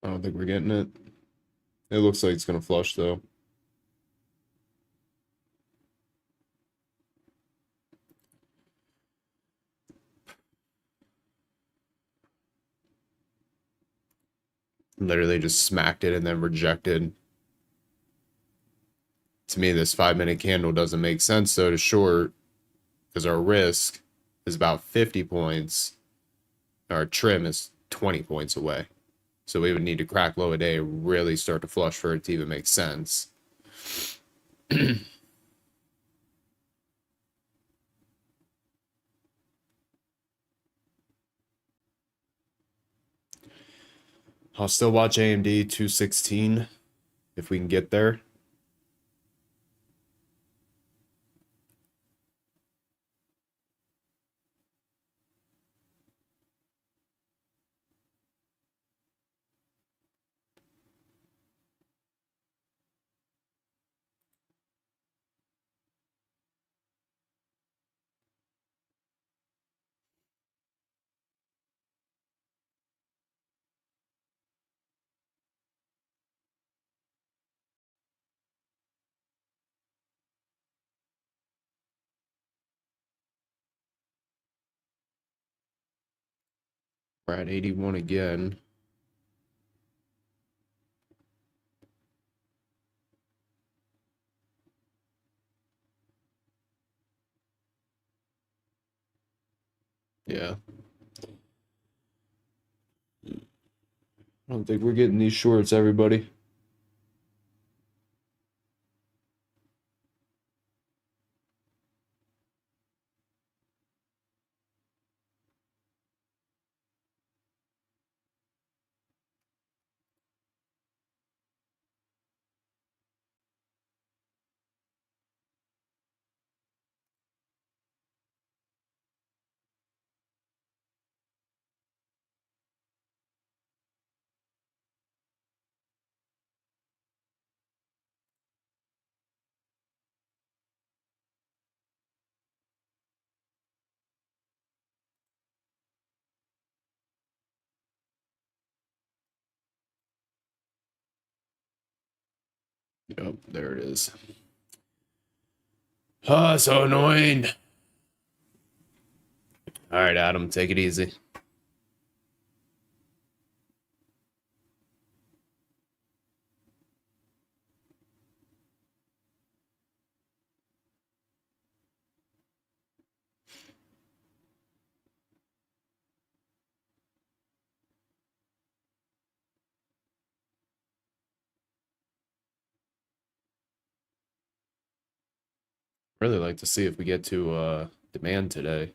I don't think we're getting it. It looks like it's going to flush though. Literally just smacked it and then rejected. To me, this 5-minute candle doesn't make sense though to short because our risk is about 50 points. Our trim is 20 points away. So we would need to crack low a day, really start to flush for it to even make sense. I'll still watch AMD 216 if we can get there. We're at 81 again. Yeah. I don't think we're getting these shorts, everybody. Yep, there it is. Ah, so annoying. All right, Adam, take it easy. Really like to see if we get to demand today.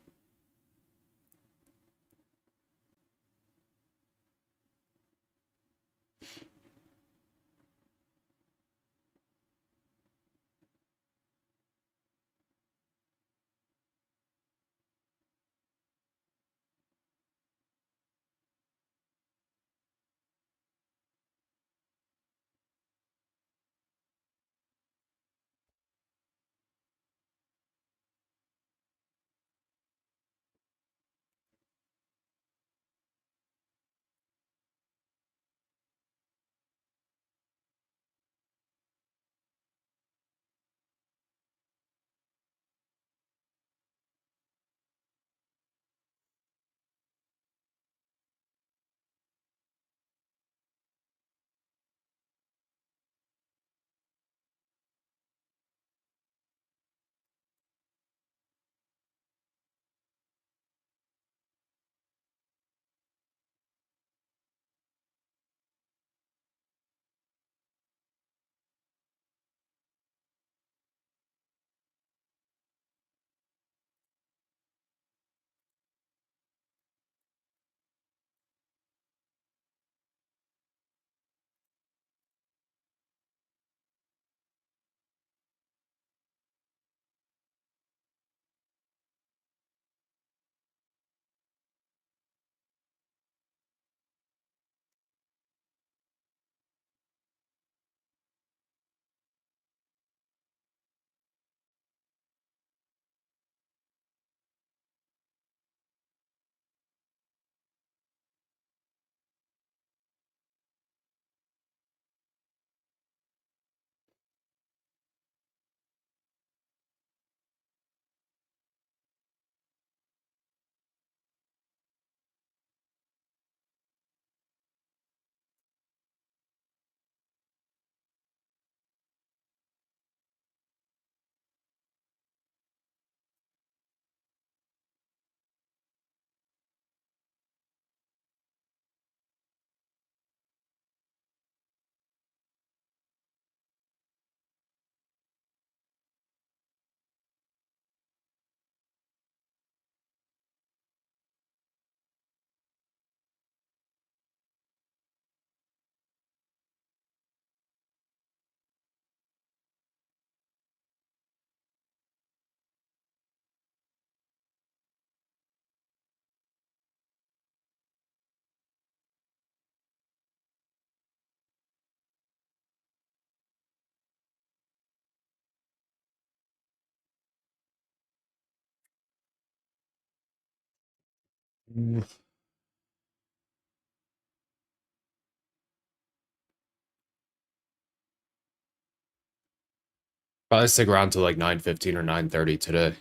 Probably stick around to like 9:15 or 9:30 today.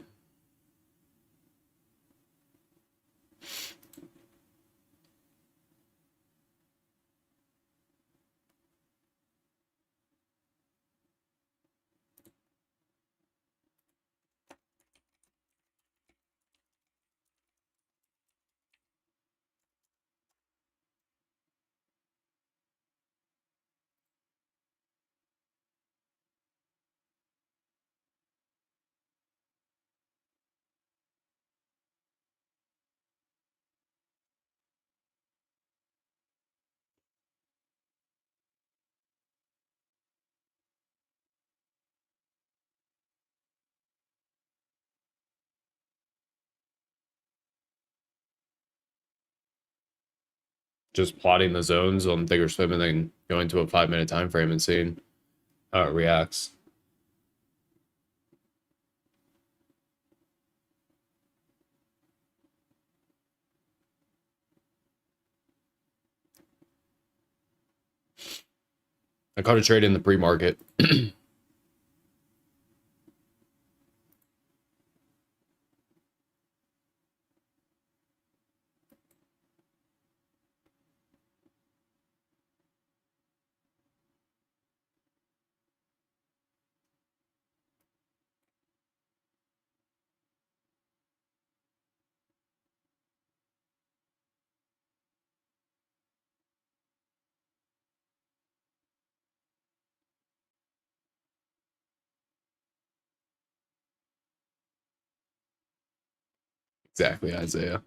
just plotting the zones on Thinkorswim and then going to a 5-minute time frame and seeing how it reacts. I caught a trade in the pre-market. Exactly, Isaiah.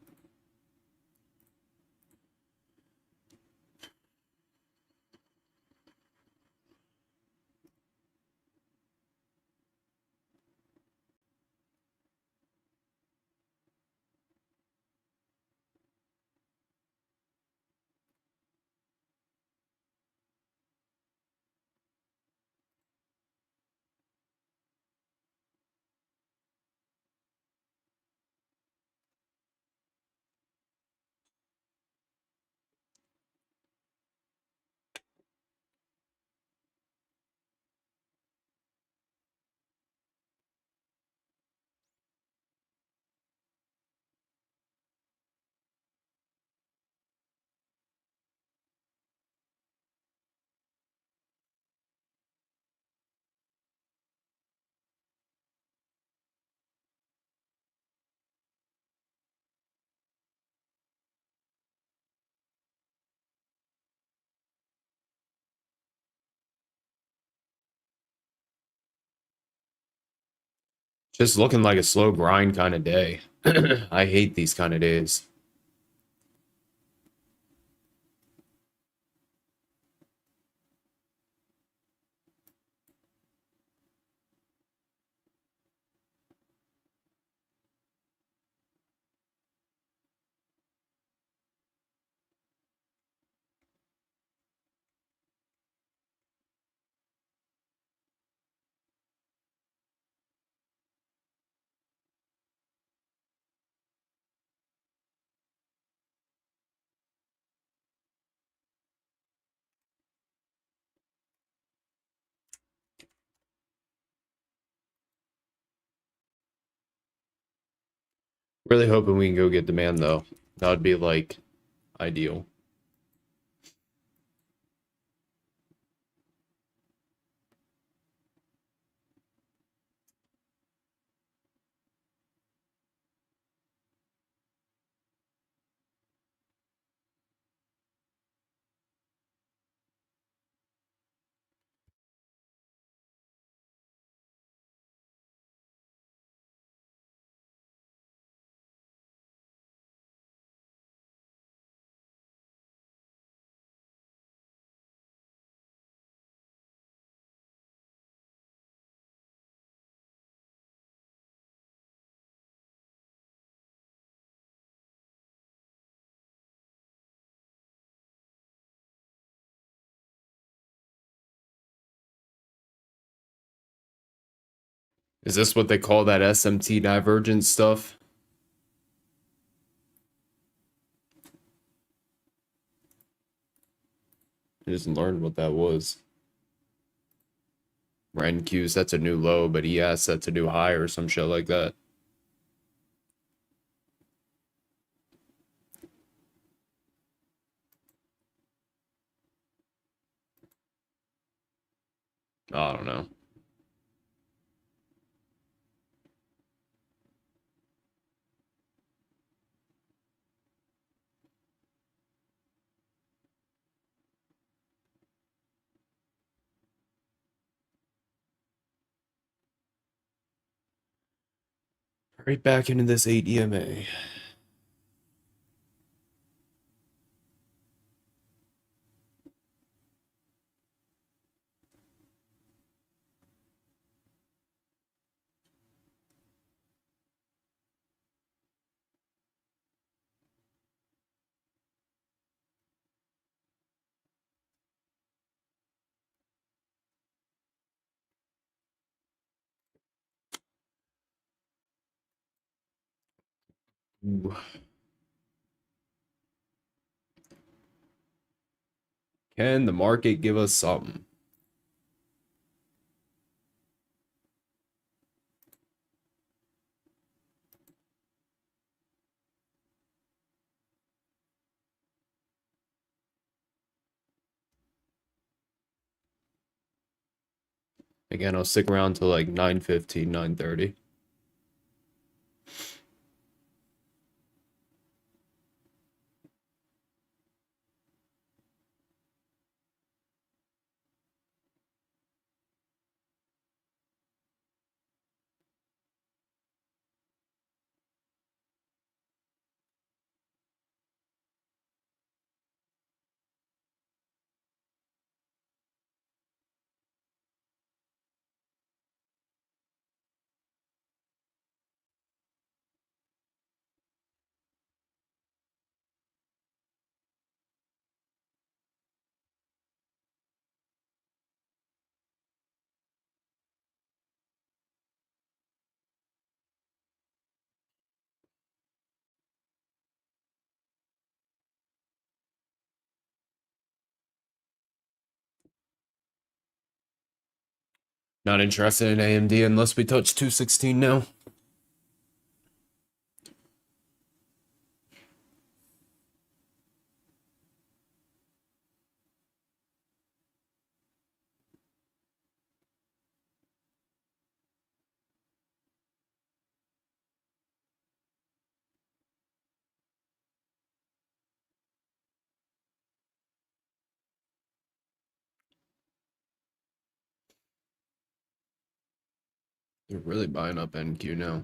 Just looking like a slow grind kind of day. I hate these kind of days. Really hoping we can go get demand though. That would be like ideal. Is this what they call that SMT divergence stuff? I just learned what that was. Ren Q sets a new low, but ES sets a new high or some shit like that. I don't know. Right back into this 8 EMA. Ooh. Can the market give us something? Again, I'll stick around till like 9:15, 9:30. Not interested in AMD unless we touch 216 now. They're really buying up NQ now.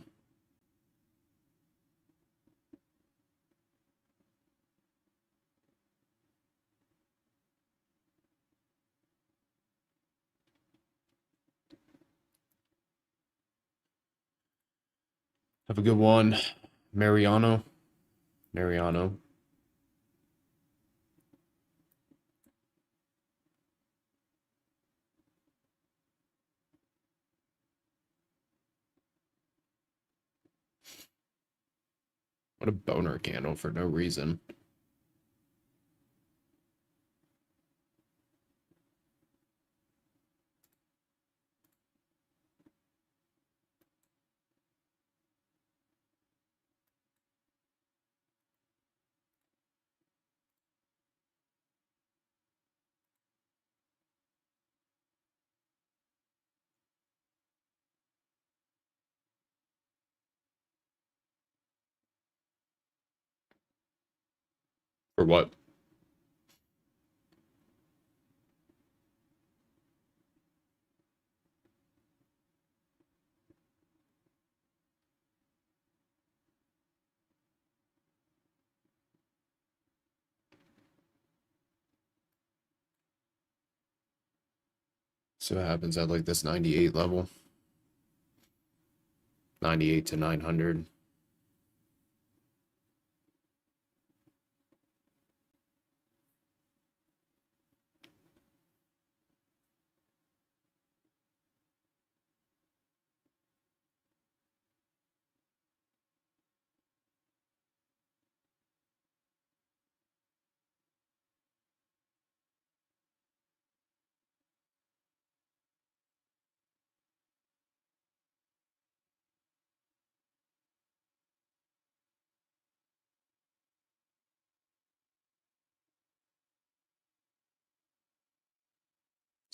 Have a good one, Mariano. Mariano. What a boner candle for no reason. For what? So what happens at like this 98 level? 98 to 900.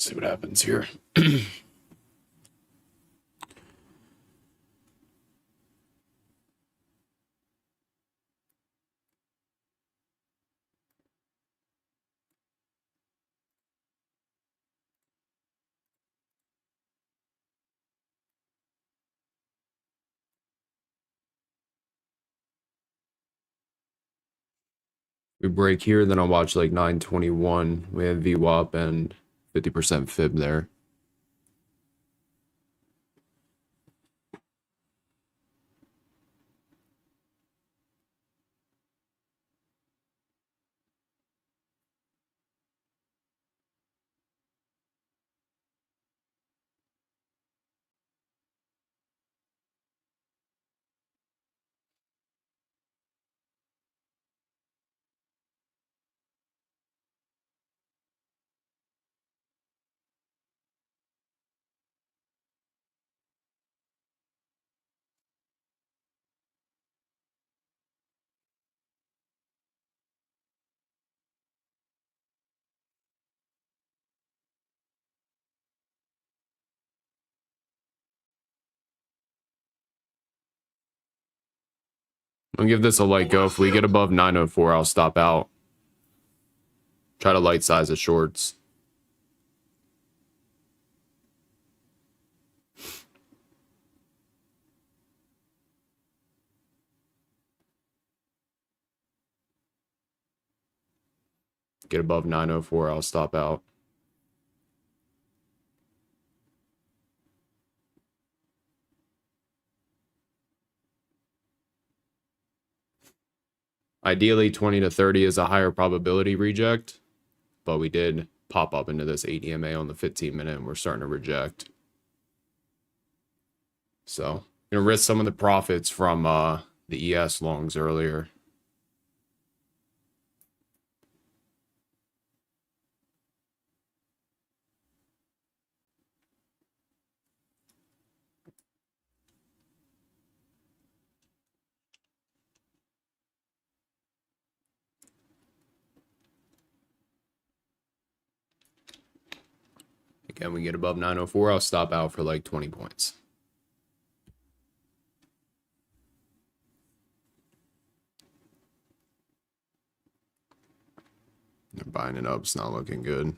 See what happens here. We break here, then I'll watch like 921. We have VWAP and 50% fib there. I'll give this a light go. If we get above 904, I'll stop out. Try to light size the shorts. Get above 904, I'll stop out. Ideally, 20 to 30 is a higher probability reject, but we did pop up into this 8 EMA on the 15-minute, and we're starting to reject. So, I'm going to risk some of the profits from the ES longs earlier. Again, we get above 904, I'll stop out for like 20 points. They're buying it up. It's not looking good.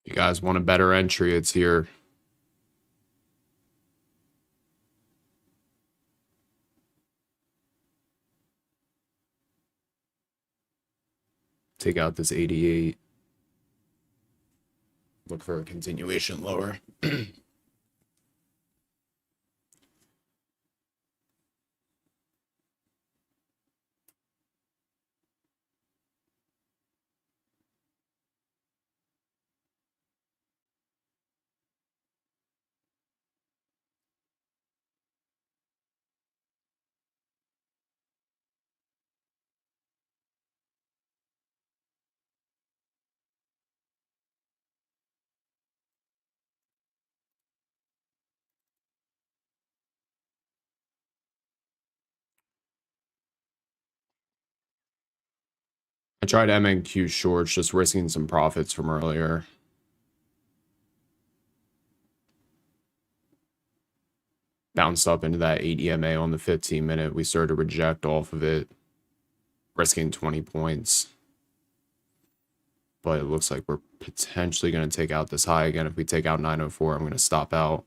If you guys want a better entry, it's here. Take out this 88. Look for a continuation lower. I tried MNQ shorts, just risking some profits from earlier. Bounced up into that 8 EMA on the 15-minute. We started to reject off of it, risking 20 points. But it looks like we're potentially going to take out this high again. If we take out 904, I'm going to stop out.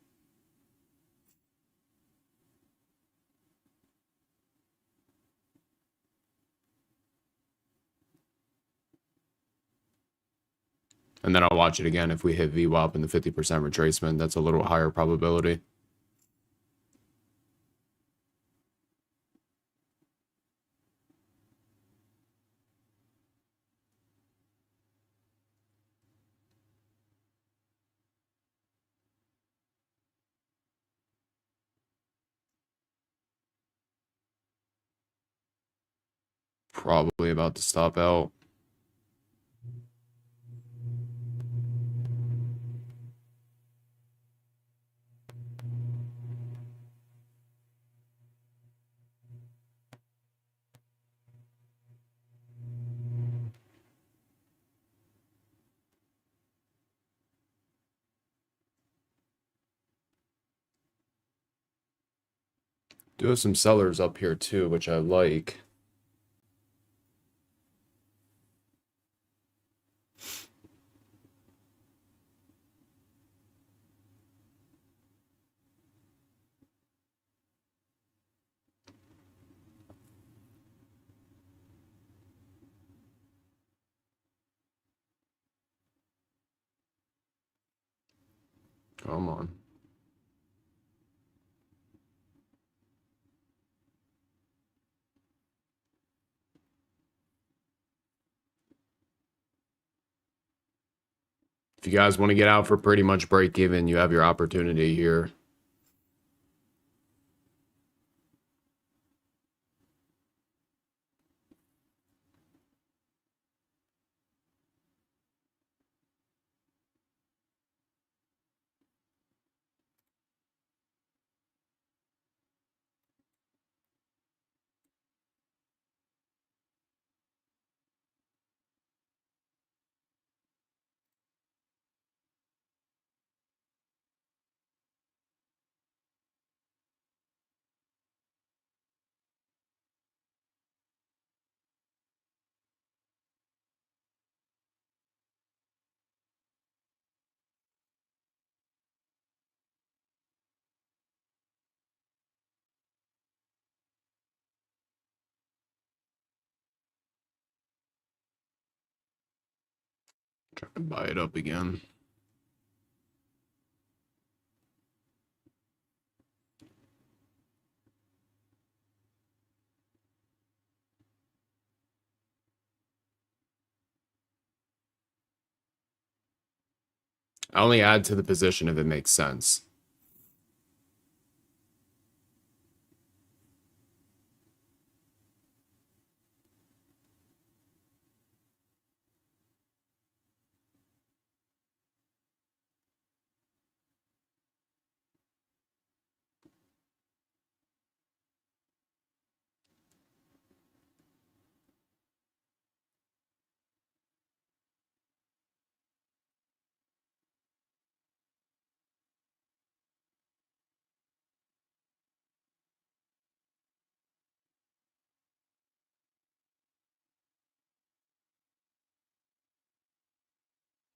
And then I'll watch it again. If we hit VWAP in the 50% retracement, that's a little higher probability. Probably about to stop out. Do have some sellers up here too, which I like. Come on. you guys want to get out for pretty much break even, you have your opportunity here. Try to buy it up again. I only add to the position if it makes sense.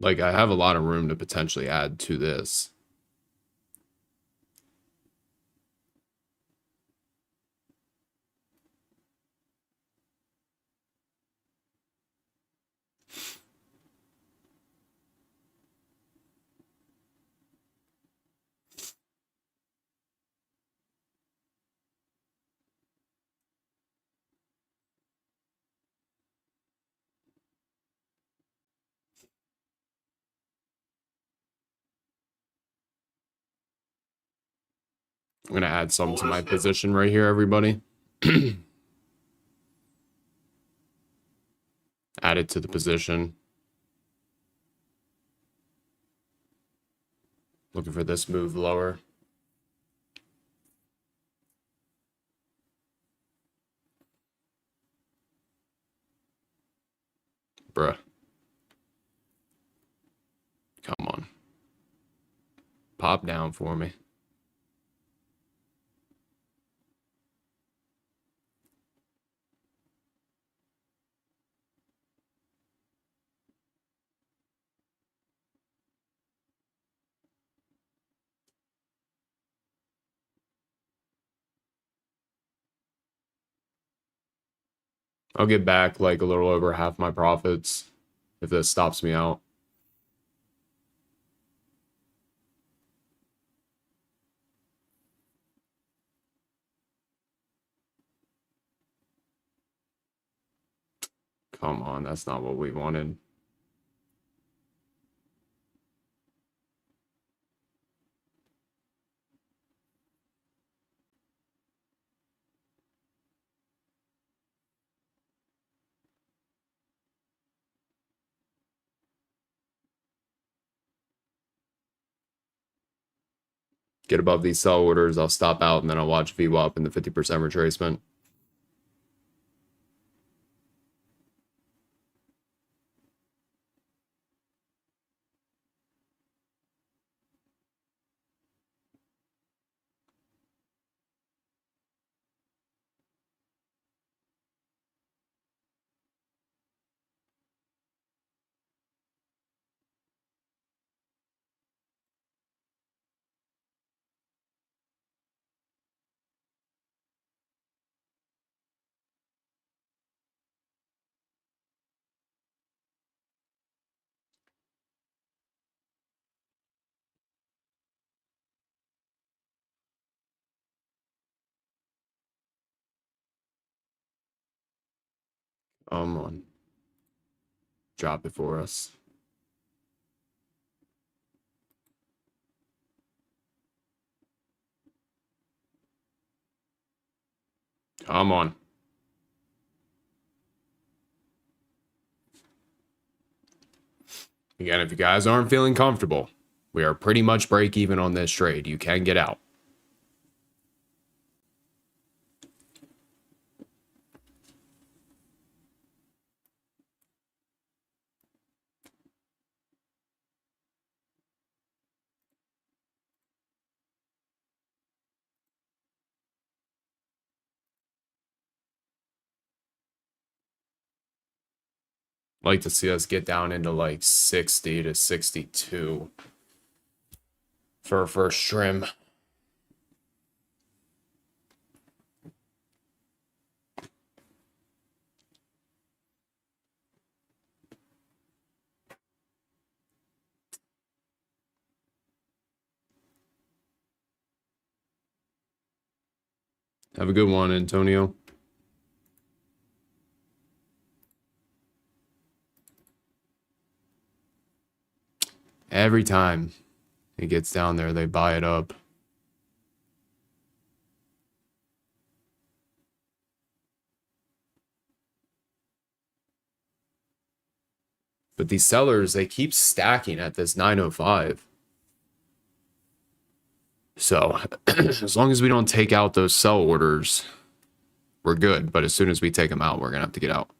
Like, I have a lot of room to potentially add to this. I'm going to add some to my position right here, everybody. Add it to the position. Looking for this move lower. Bruh. Come on. Pop down for me. I'll get back like a little over half my profits if this stops me out. Come on, that's not what we wanted. Get above these sell orders, I'll stop out, and then I'll watch VWAP in the 50% retracement. Come on. Drop it for us. Come on. Again, if you guys aren't feeling comfortable, we are pretty much break even on this trade. You can get out. Like to see us get down into like 60 to 62 for a first trim. Have a good one, Antonio. Every time it gets down there, they buy it up. But these sellers, they keep stacking at this 905. So as long as we don't take out those sell orders, we're good. But as soon as we take them out, we're going to have to get out.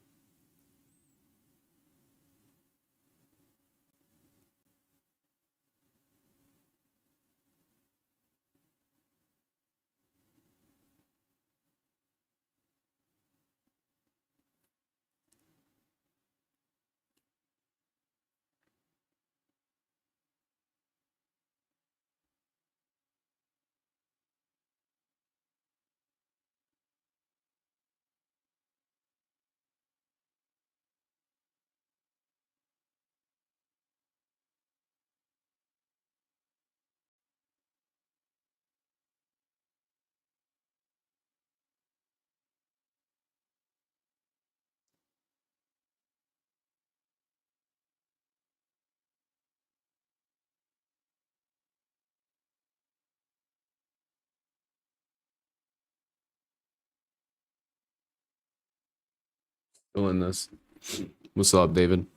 Still in this. What's up, David?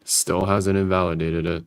Still hasn't invalidated it.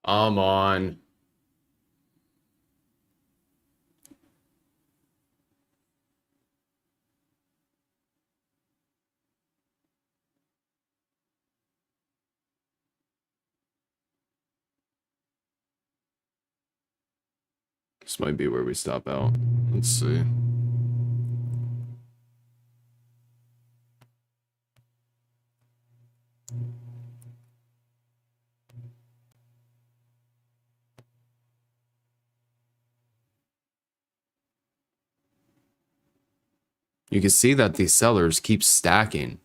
Come on. This might be where we stop out. Let's see. You can see that these sellers keep stacking.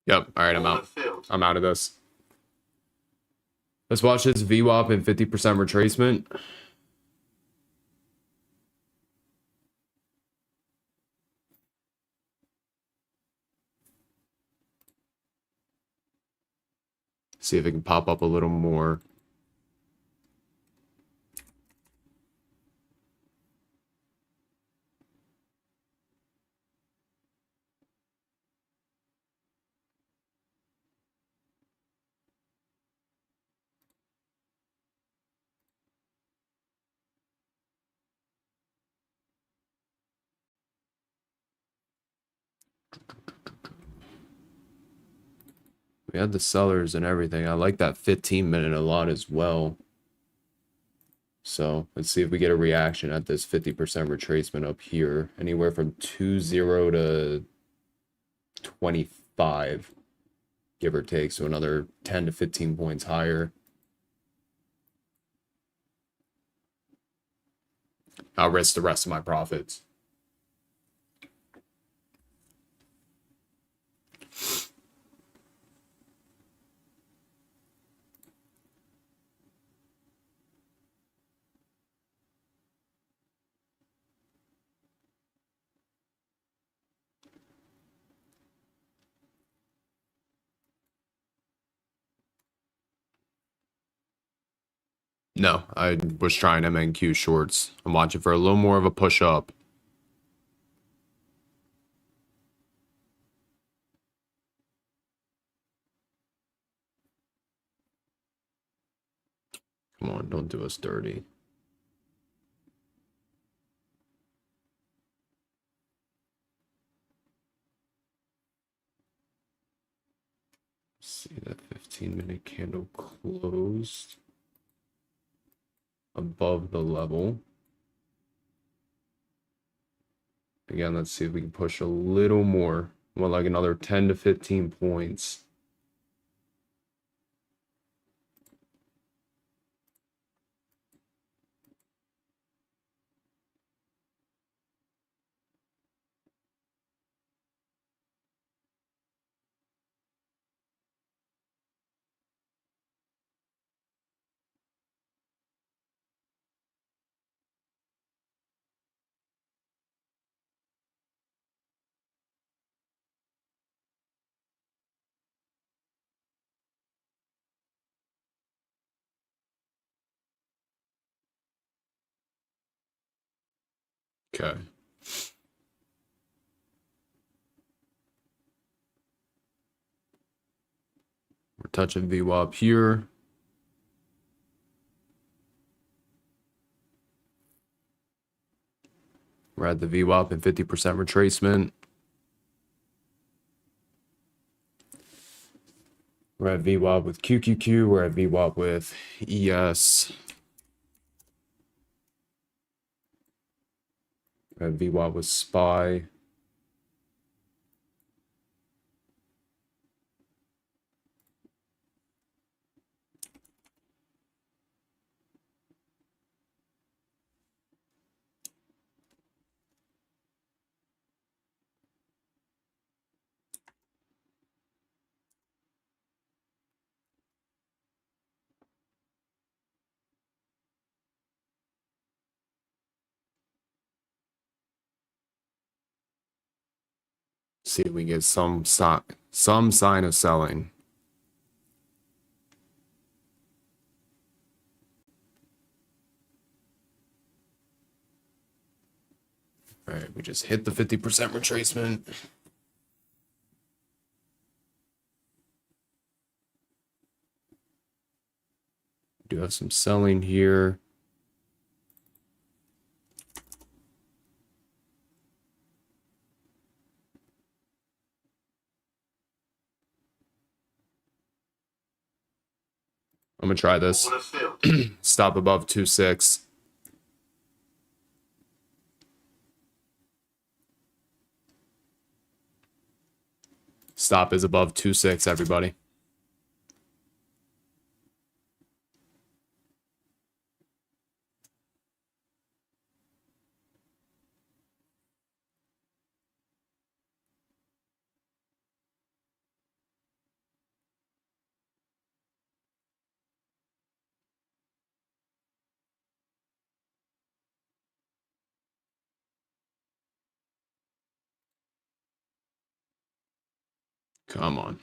Yep. All right, I'm All out. have failed. I'm out of this. Let's watch this VWAP and 50% retracement. See if it can pop up a little more. We had the sellers and everything. I like that 15-minute a lot as well. So let's see if we get a reaction at this 50% retracement up here. Anywhere from 20 to 25, give or take. So another 10 to 15 points higher. I'll risk the rest of my profits. No, I was trying MNQ shorts. I'm watching for a little more of a push up. Come on, don't do us dirty. See that 15-minute candle closed above the level. Again, let's see if we can push a little more. Want like another 10 to 15 points. Okay. We're touching VWAP here. We're at the VWAP and 50% retracement. We're at VWAP with QQQ. We're at VWAP with ES. We're at VWAP with SPY. See if we get some sign of selling. All right, we just hit the 50% retracement. Do have some selling here. I'm gonna try this. All have failed. Stop above 2.6. Stop is above 2.6, everybody. Come on.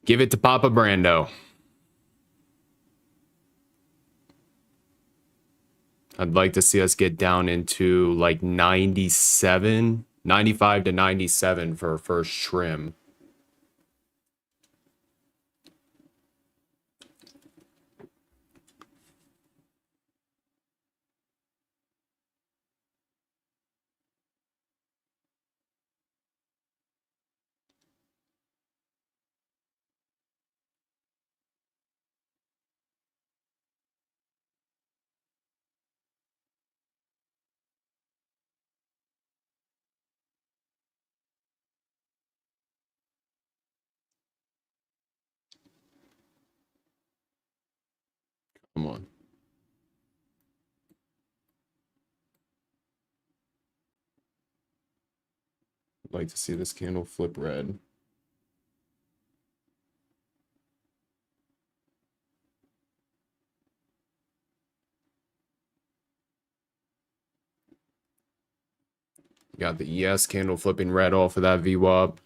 Give it to Papa Brando. I'd like to see us get down into like 97, 95 to 97 for our first trim. Come on. I'd like to see this candle flip red. Got the ES candle flipping red off of that VWAP.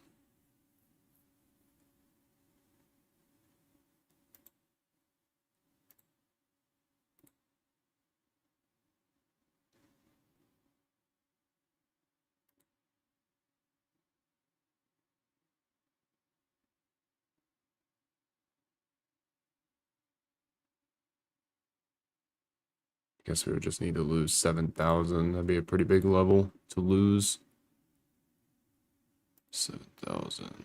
Guess we would just need to lose 7,000. That'd be a pretty big level to lose. 7,000.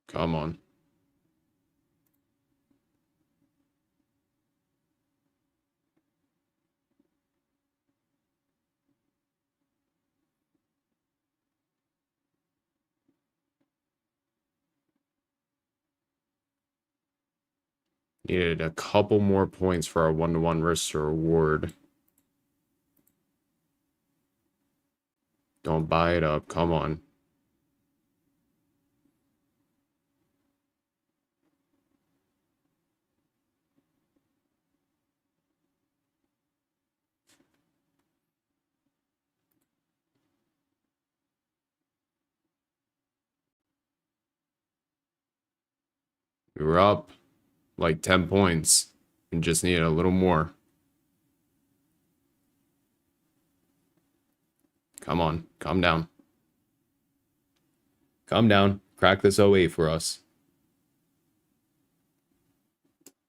Come on. Needed a couple more points for our 1-to-1 risk to reward. Don't buy it up. Come on. We were up like 10 points and just needed a little more. Come on. Calm down. Calm down. Crack this 08 for us.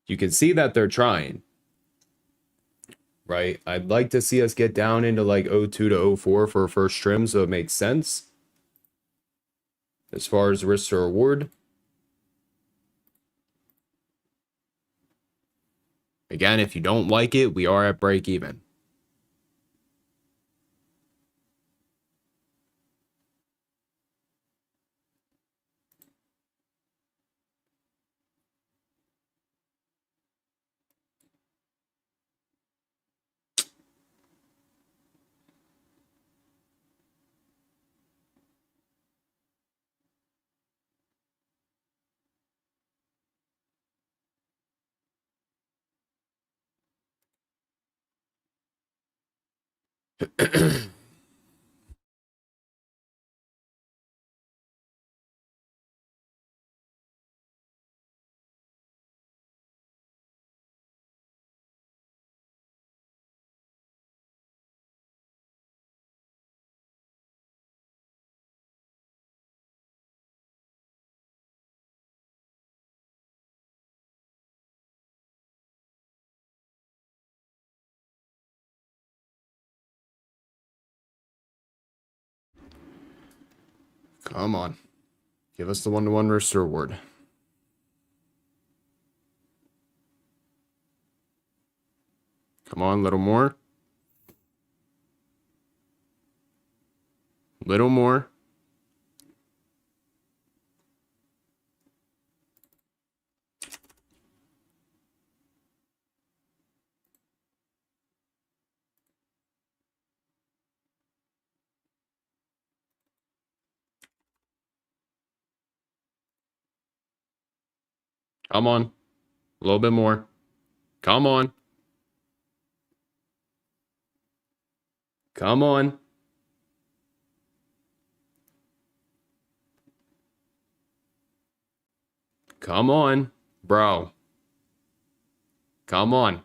You can see that they're trying. Right? I'd like to see us get down into like 02 to 04 for a first trim so it makes sense. As far as risk to reward. Again, if you don't like it, we are at break even. Come on. Give us the 1-to-1 risk to reward. Come on, little more. Little more. Come on. A little bit more. Come on. Come on. Come on, bro. Come on.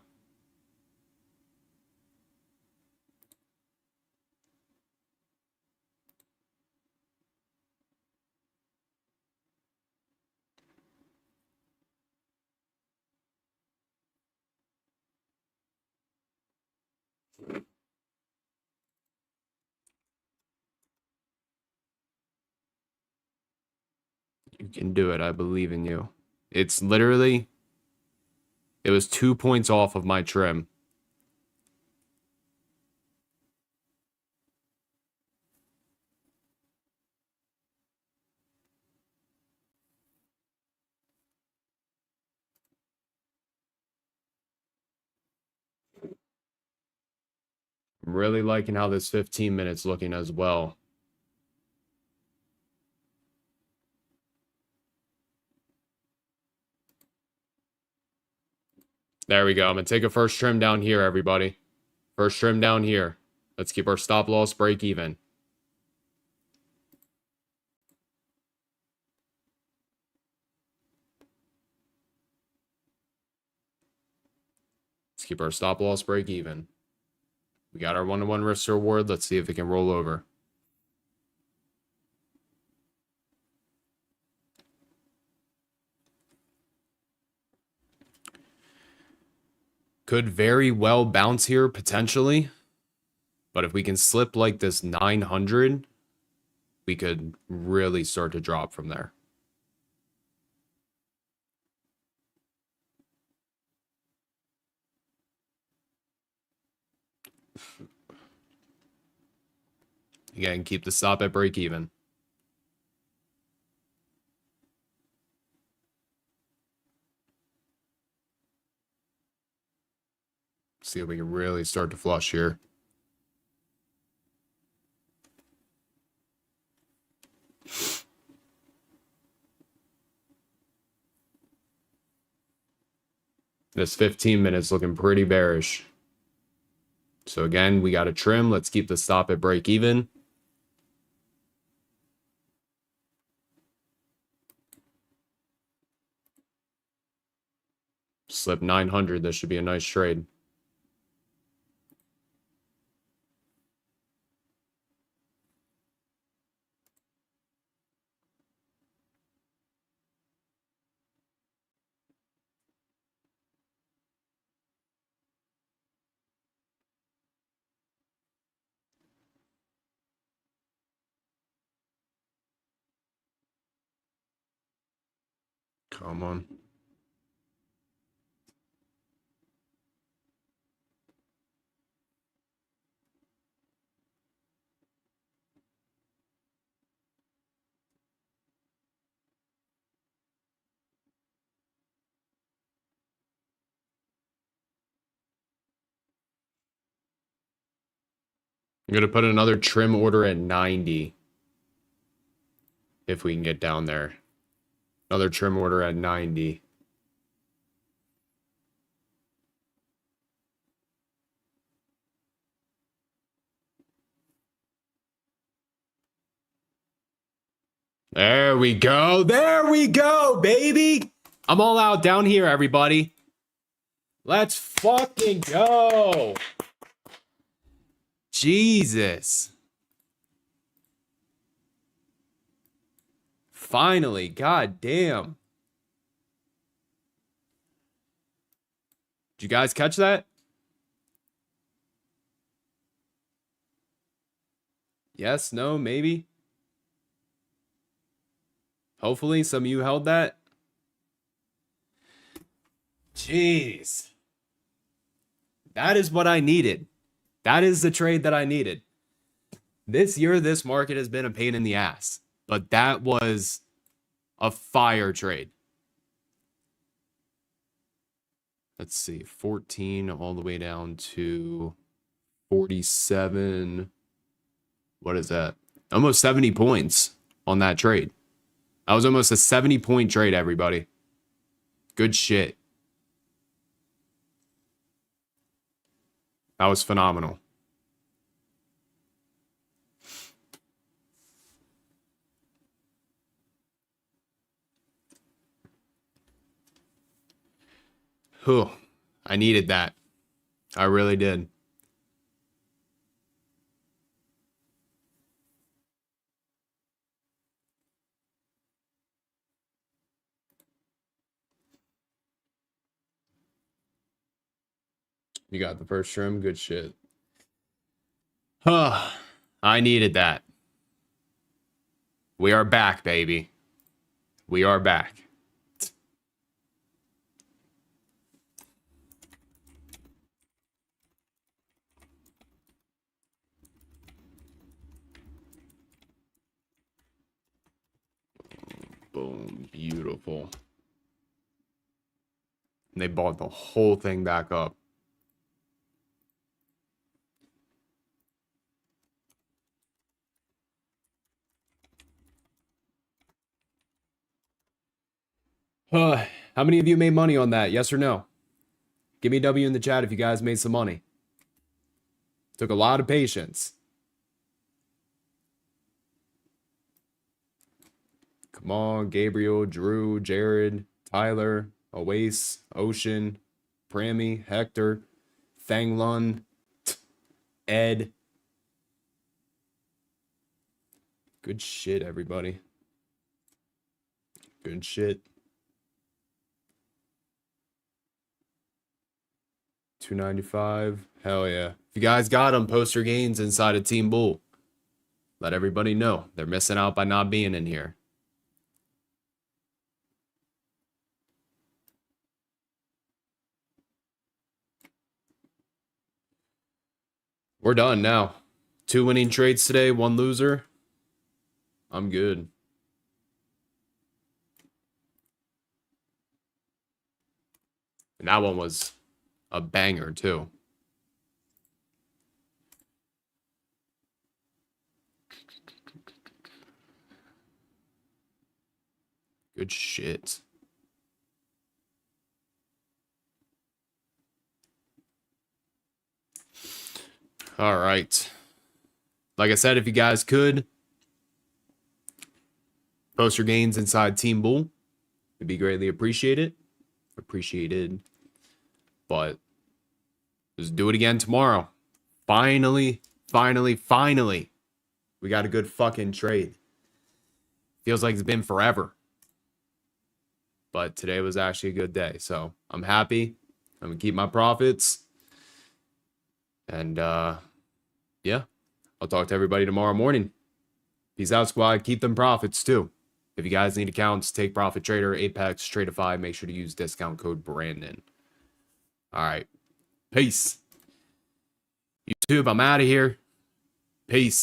You can do it. I believe in you. It's literally, it was 2 points off of my trim. I'm really liking how this 15 minutes looking as well. There we go. I'm going to take a first trim down here, everybody. First trim down here. Let's keep our stop loss break even. Let's keep our stop loss break even. We got our 1-to-1 risk reward. Let's see if it can roll over. Could very well bounce here, potentially. But if we can slip like this 900, we could really start to drop from there. Again, keep the stop at break even. See if we can really start to flush here. This 15 minutes looking pretty bearish. So again, we got a trim. Let's keep the stop at break even. Slip 900. This should be a nice trade. Come on. I'm going to put another trim order at 90. If we can get down there. Another trim order at 90. There we go. There we go, baby. I'm all out down here, everybody. Let's fucking go. Jesus. Finally, god damn. Did you guys catch that? Yes, no, maybe. Hopefully some of you held that. Jeez. That is what I needed. That is the trade that I needed. This year, this market has been a pain in the ass. But that was a fire trade. Let's see. 14 all the way down to 47. What is that? Almost 70 points on that trade. That was almost a 70-point trade, everybody. Good shit. That was phenomenal. Whew. I needed that. I really did. You got the first trim. Good shit. Huh. I needed that. We are back, baby. We are back. Boom. Beautiful. And they bought the whole thing back up. How many of you made money on that? Yes or no? Give me a W in the chat if you guys made some money. Took a lot of patience. Come on, Gabriel, Drew, Jared, Tyler, Oase, Ocean, Prammy, Hector, Thang Lun, Ed. Good shit, everybody. Good shit. 295. Hell yeah. If you guys got them, post your gains inside of Team Bull. Let everybody know. They're missing out by not being in here. We're done now. 2 winning trades today, 1 loser. I'm good. And that one was a banger, too. Good shit. All right. Like I said, if you guys could, post your gains inside Team Bull. It'd be greatly appreciated. But just do it again tomorrow. Finally. We got a good fucking trade. Feels like it's been forever. But today was actually a good day. So I'm happy. I'm going to keep my profits. And yeah, I'll talk to everybody tomorrow morning. Peace out, squad. Keep them profits too. If you guys need accounts, take Profit Trader, Apex, Tradeify. Make sure to use discount code Brandon. All right. Peace. YouTube, I'm out of here. Peace.